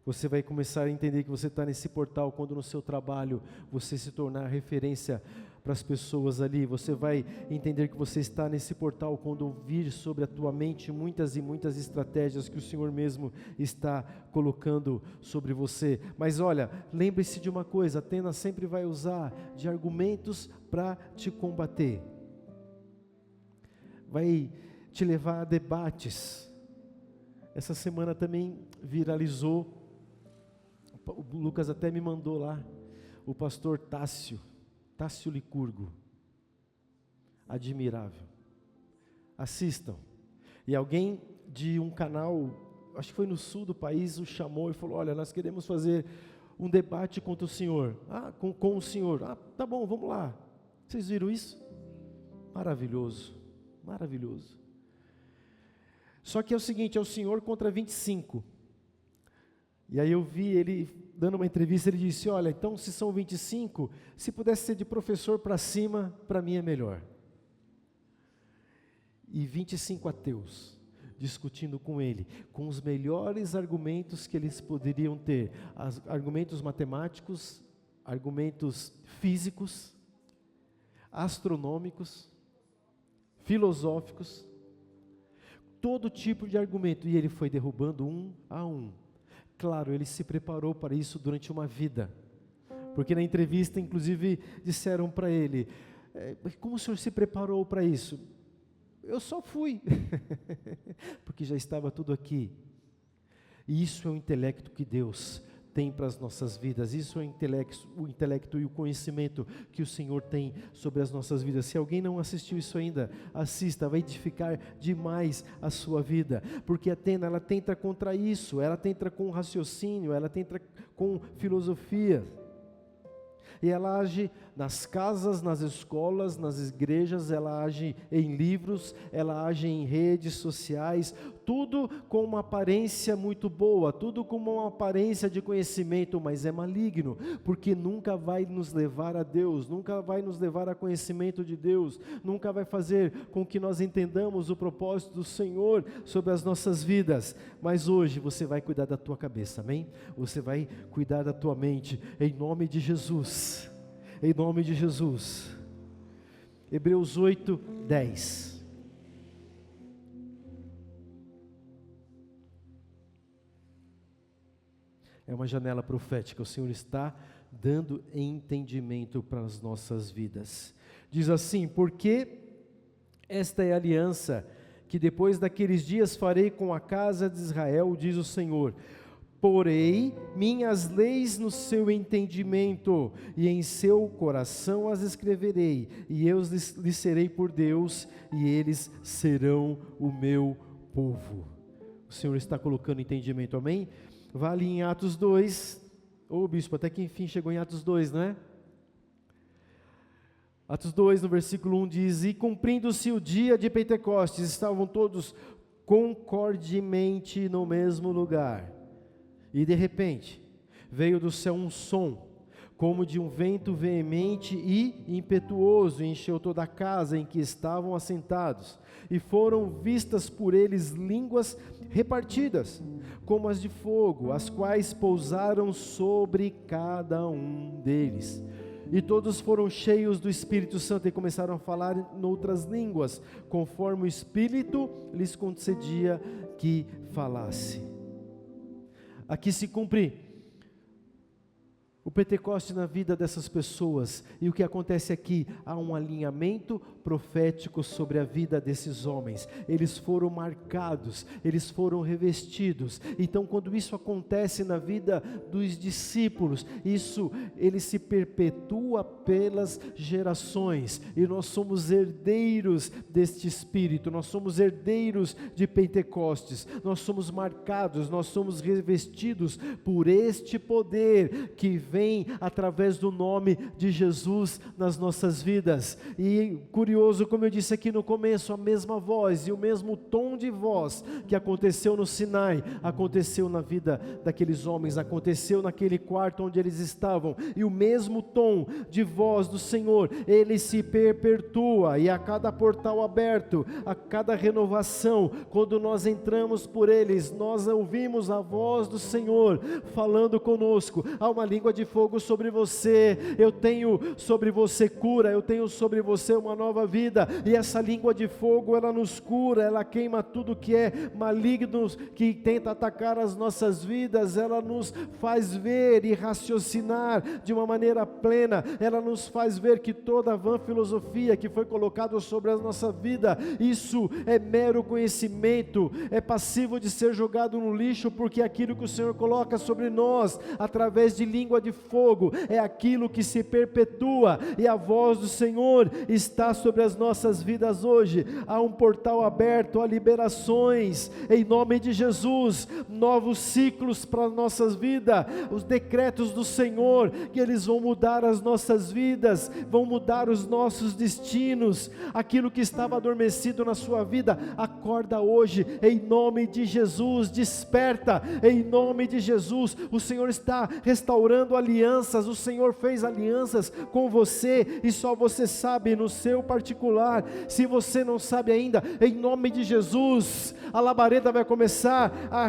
Você vai começar a entender que você está nesse portal quando no seu trabalho você se tornar referência para as pessoas ali. Você vai entender que você está nesse portal quando vir sobre a tua mente muitas e muitas estratégias que o Senhor mesmo está colocando sobre você. Mas olha, lembre-se de uma coisa, Atena sempre vai usar de argumentos para te combater. Vai te levar a debates. Essa semana também viralizou, o Lucas até me mandou lá, o pastor Tássio Licurgo, admirável, assistam, e alguém de um canal, acho que foi no sul do país, o chamou e falou, olha, nós queremos fazer um debate contra o senhor, com o senhor, tá bom, vamos lá, vocês viram isso? Maravilhoso, maravilhoso, só que é o seguinte, é o senhor contra 25, e aí eu vi ele dando uma entrevista, ele disse, olha, então se são 25, se pudesse ser de professor para cima, para mim é melhor. E 25 ateus, discutindo com ele, com os melhores argumentos que eles poderiam ter, argumentos matemáticos, argumentos físicos, astronômicos, filosóficos, todo tipo de argumento, e ele foi derrubando um a um. Claro, ele se preparou para isso durante uma vida, porque na entrevista, inclusive, disseram para ele, como o senhor se preparou para isso? Eu só fui, porque já estava tudo aqui, e isso é o intelecto que Deus tem para as nossas vidas, isso é o intelecto e o conhecimento que o Senhor tem sobre as nossas vidas. Se alguém não assistiu isso ainda, assista, vai edificar demais a sua vida, porque Atena, ela tenta contra isso, ela tenta com raciocínio, ela tenta com filosofia, e ela age nas casas, nas escolas, nas igrejas, ela age em livros, ela age em redes sociais, tudo com uma aparência muito boa, tudo com uma aparência de conhecimento, mas é maligno, porque nunca vai nos levar a Deus, nunca vai nos levar a conhecimento de Deus, nunca vai fazer com que nós entendamos o propósito do Senhor sobre as nossas vidas. Mas hoje você vai cuidar da tua cabeça, amém? Você vai cuidar da tua mente, em nome de Jesus, em nome de Jesus. Hebreus 8:10. É uma janela profética, o Senhor está dando entendimento para as nossas vidas. Diz assim, porque esta é a aliança que depois daqueles dias farei com a casa de Israel, diz o Senhor. Porei minhas leis no seu entendimento, e em seu coração as escreverei, e eu lhes serei por Deus, e eles serão o meu povo. O Senhor está colocando entendimento, amém? Vá ali em Atos 2, bispo, até que enfim chegou em Atos 2, não é? Atos 2, no versículo 1 diz, e cumprindo-se o dia de Pentecostes, estavam todos concordemente no mesmo lugar, e de repente, veio do céu um som, como de um vento veemente e impetuoso, e encheu toda a casa em que estavam assentados, e foram vistas por eles línguas repartidas, como as de fogo, as quais pousaram sobre cada um deles. E todos foram cheios do Espírito Santo e começaram a falar noutras línguas, conforme o Espírito lhes concedia que falasse. Aqui se cumpre O Pentecoste na vida dessas pessoas, e o que acontece aqui, há um alinhamento profético sobre a vida desses homens. Eles foram marcados, eles foram revestidos. Então, quando isso acontece na vida dos discípulos, ele se perpetua pelas gerações, e nós somos herdeiros deste Espírito, nós somos herdeiros de Pentecostes, nós somos marcados, nós somos revestidos por este poder que vem através do nome de Jesus nas nossas vidas. E curioso, como eu disse aqui no começo, a mesma voz e o mesmo tom de voz que aconteceu no Sinai, aconteceu na vida daqueles homens, aconteceu naquele quarto onde eles estavam, e o mesmo tom de voz do Senhor, ele se perpetua, e a cada portal aberto, a cada renovação, quando nós entramos por eles, nós ouvimos a voz do Senhor falando conosco. Há uma língua de fogo sobre você, eu tenho sobre você cura, eu tenho sobre você uma nova vida, e essa língua de fogo, ela nos cura, ela queima tudo que é maligno, que tenta atacar as nossas vidas, ela nos faz ver e raciocinar de uma maneira plena, ela nos faz ver que toda a vã filosofia que foi colocada sobre a nossa vida, isso é mero conhecimento, é passivo de ser jogado no lixo, porque aquilo que o Senhor coloca sobre nós, através de língua de fogo, é aquilo que se perpetua, e a voz do Senhor está sobre as nossas vidas hoje. Há um portal aberto, há liberações, em nome de Jesus, novos ciclos para as nossas vidas, os decretos do Senhor, que eles vão mudar as nossas vidas, vão mudar os nossos destinos. Aquilo que estava adormecido na sua vida, acorda hoje, em nome de Jesus, desperta, em nome de Jesus. O Senhor está restaurando alianças, o Senhor fez alianças com você, e só você sabe no seu particular. Se você não sabe ainda, em nome de Jesus, a labareda vai começar a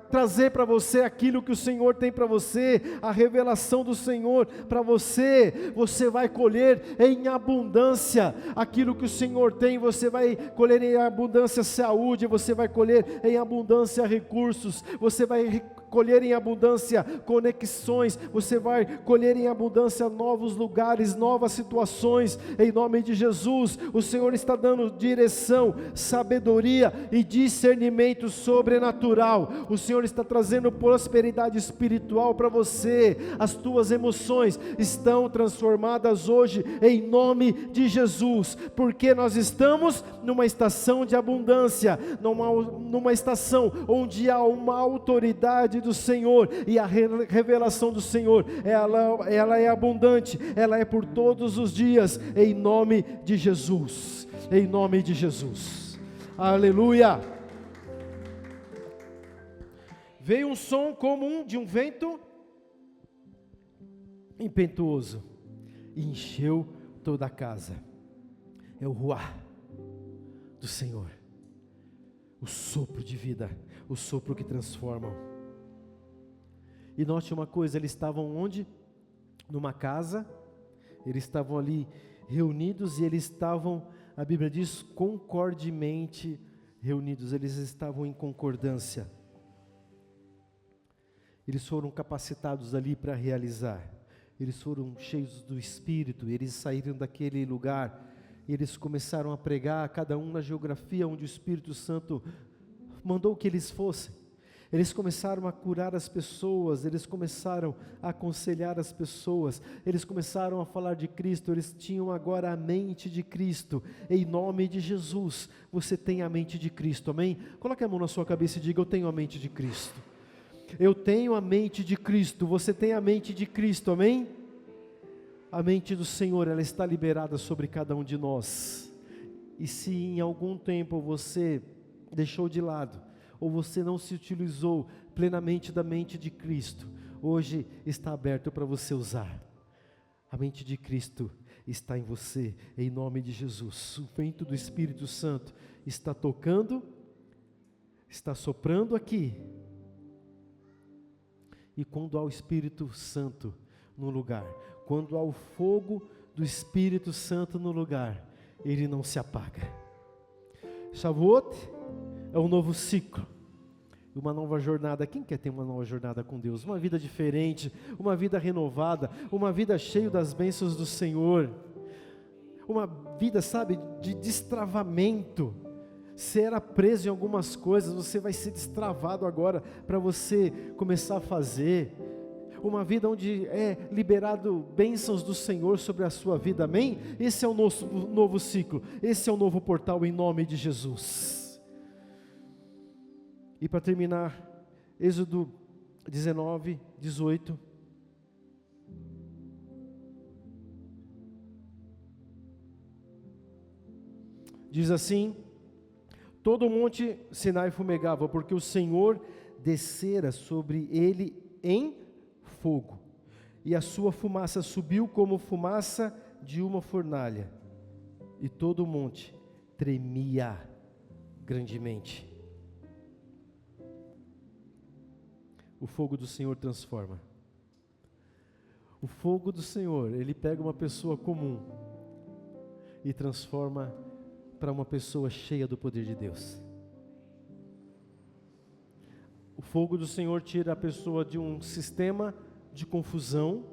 trazer para você aquilo que o Senhor tem para você, a revelação do Senhor para você. Você vai colher em abundância aquilo que o Senhor tem, você vai colher em abundância saúde, você vai colher em abundância recursos, você vai colher em abundância conexões, você vai colher em abundância novos lugares, novas situações, em nome de Jesus. O Senhor está dando direção, sabedoria e discernimento sobrenatural. O Senhor está trazendo prosperidade espiritual para você. As tuas emoções estão transformadas hoje, em nome de Jesus, porque nós estamos numa estação de abundância, numa estação onde há uma autoridade do Senhor, e a revelação do Senhor, ela é abundante, ela é por todos os dias, em nome de Jesus, em nome de Jesus, aleluia. Veio um som como de um vento impetuoso, e encheu toda a casa. É o ruá do Senhor, o sopro de vida, o sopro que transforma. E note uma coisa, eles estavam onde? Numa casa, eles estavam ali reunidos, e eles estavam, a Bíblia diz, concordemente reunidos, eles estavam em concordância. Eles foram capacitados ali para realizar, eles foram cheios do Espírito, eles saíram daquele lugar, eles começaram a pregar, cada um na geografia onde o Espírito Santo mandou que eles fossem. Eles começaram a curar as pessoas, eles começaram a aconselhar as pessoas, eles começaram a falar de Cristo, eles tinham agora a mente de Cristo. Em nome de Jesus, você tem a mente de Cristo, amém? Coloque a mão na sua cabeça e diga: eu tenho a mente de Cristo. Eu tenho a mente de Cristo, você tem a mente de Cristo, amém? A mente do Senhor, ela está liberada sobre cada um de nós. E se em algum tempo você deixou de lado, ou você não se utilizou plenamente da mente de Cristo, hoje está aberto para você usar. A mente de Cristo está em você, em nome de Jesus. O vento do Espírito Santo está tocando, está soprando aqui. E quando há o Espírito Santo no lugar, quando há o fogo do Espírito Santo no lugar, ele não se apaga. Shavuot é um novo ciclo. uma nova jornada. Quem quer ter uma nova jornada com Deus? Uma vida diferente, uma vida renovada, uma vida cheia das bênçãos do Senhor. Uma vida, sabe, de destravamento. Você era preso em algumas coisas, você vai ser destravado agora para você começar a fazer. Uma vida onde é liberado bênçãos do Senhor sobre a sua vida, amém? Esse é o nosso novo ciclo, esse é o novo portal em nome de Jesus. E para terminar, Êxodo 19, 18. Diz assim: todo o monte Sinai fumegava, porque o Senhor descera sobre ele em fogo, e a sua fumaça subiu como fumaça de uma fornalha, e todo o monte tremia grandemente. O fogo do Senhor transforma. O fogo do Senhor, ele pega uma pessoa comum e transforma para uma pessoa cheia do poder de Deus. O fogo do Senhor tira a pessoa de um sistema de confusão,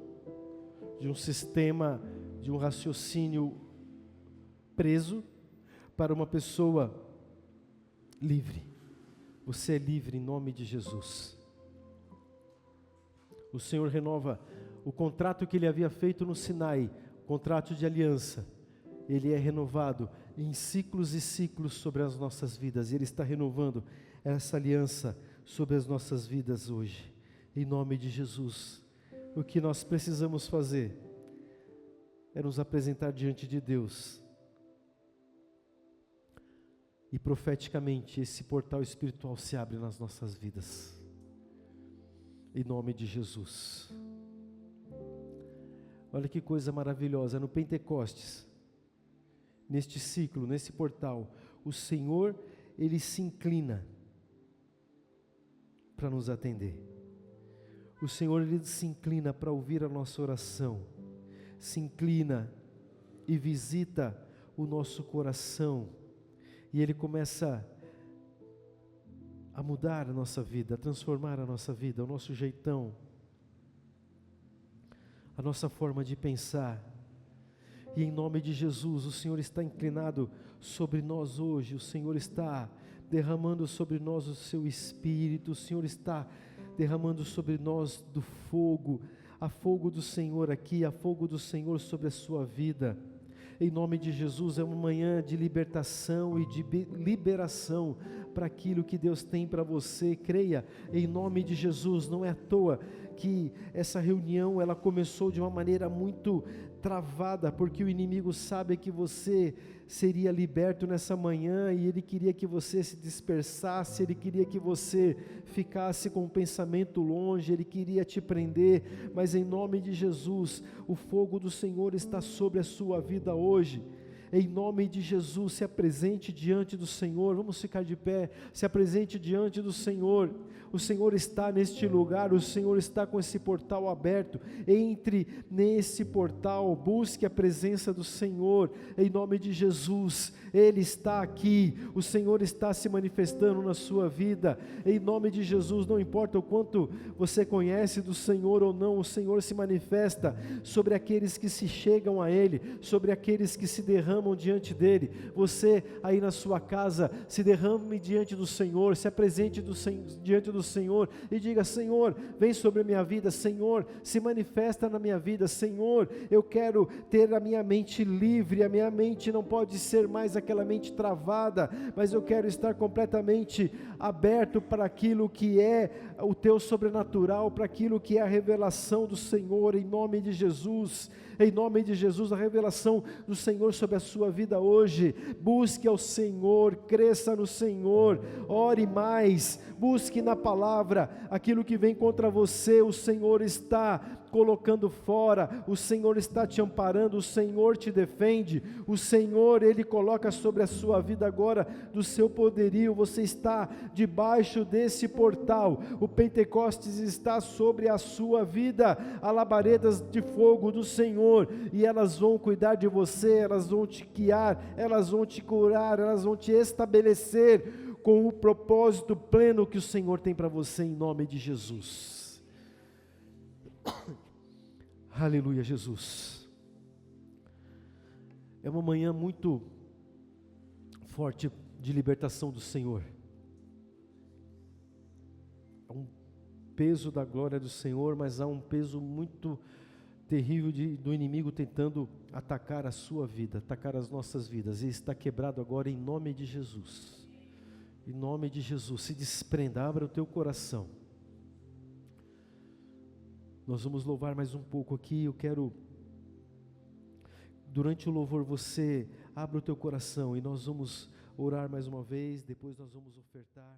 de um sistema, de um raciocínio preso, para uma pessoa livre. Você é livre em nome de Jesus. O Senhor renova o contrato que Ele havia feito no Sinai, contrato de aliança. Ele é renovado em ciclos e ciclos sobre as nossas vidas. E Ele está renovando essa aliança sobre as nossas vidas hoje. Em nome de Jesus. O que nós precisamos fazer é nos apresentar diante de Deus. E profeticamente esse portal espiritual se abre nas nossas vidas. Em nome de Jesus. Olha que coisa maravilhosa, no Pentecostes, neste ciclo, nesse portal, o Senhor, Ele se inclina para nos atender. O Senhor, Ele se inclina para ouvir a nossa oração, se inclina e visita o nosso coração, e Ele começa a mudar a nossa vida, a transformar a nossa vida, o nosso jeitão, a nossa forma de pensar. E em nome de Jesus, o Senhor está inclinado sobre nós hoje, o Senhor está derramando sobre nós o seu Espírito, o Senhor está derramando sobre nós do fogo, a fogo do Senhor aqui, a fogo do Senhor sobre a sua vida. Em nome de Jesus, é uma manhã de libertação e de liberação para aquilo que Deus tem para você. Creia, em nome de Jesus. Não é à toa que essa reunião ela começou de uma maneira muito travada, porque o inimigo sabe que você seria liberto nessa manhã e ele queria que você se dispersasse, ele queria que você ficasse com o pensamento longe, ele queria te prender, mas em nome de Jesus, o fogo do Senhor está sobre a sua vida hoje. Em nome de Jesus, se apresente diante do Senhor. Vamos ficar de pé, se apresente diante do Senhor. O Senhor está neste lugar, o Senhor está com esse portal aberto. Entre nesse portal, busque a presença do Senhor, em nome de Jesus. Ele está aqui, o Senhor está se manifestando na sua vida, em nome de Jesus. Não importa o quanto você conhece do Senhor ou não, o Senhor se manifesta sobre aqueles que se chegam a Ele, sobre aqueles que se derramam diante dEle. Você aí na sua casa, se derrame diante do Senhor, se apresente diante do Senhor e diga: Senhor, vem sobre a minha vida, Senhor, se manifesta na minha vida, Senhor, eu quero ter a minha mente livre, a minha mente não pode ser mais aquela mente travada, mas eu quero estar completamente aberto para aquilo que é o teu sobrenatural, para aquilo que é a revelação do Senhor, em nome de Jesus. Em nome de Jesus, a revelação do Senhor sobre a sua vida hoje. Busque ao Senhor, cresça no Senhor, ore mais, busque na palavra aquilo que vem contra você. O Senhor está colocando fora, o Senhor está te amparando, o Senhor te defende, o Senhor, Ele coloca sobre a sua vida agora do seu poderio. Você está debaixo desse portal, o Pentecostes está sobre a sua vida, há labaredas de fogo do Senhor, e elas vão cuidar de você, elas vão te guiar, elas vão te curar, elas vão te estabelecer com o propósito pleno que o Senhor tem para você, em nome de Jesus. Aleluia, Jesus. É uma manhã muito forte de libertação do Senhor. Há um peso da glória do Senhor, mas há um peso muito terrível do inimigo tentando atacar a sua vida, atacar as nossas vidas, e está quebrado agora em nome de Jesus. Em nome de Jesus, se desprenda, abra o teu coração. Nós vamos louvar mais um pouco aqui. Eu quero, durante o louvor, você abra o teu coração e nós vamos orar mais uma vez, depois nós vamos ofertar.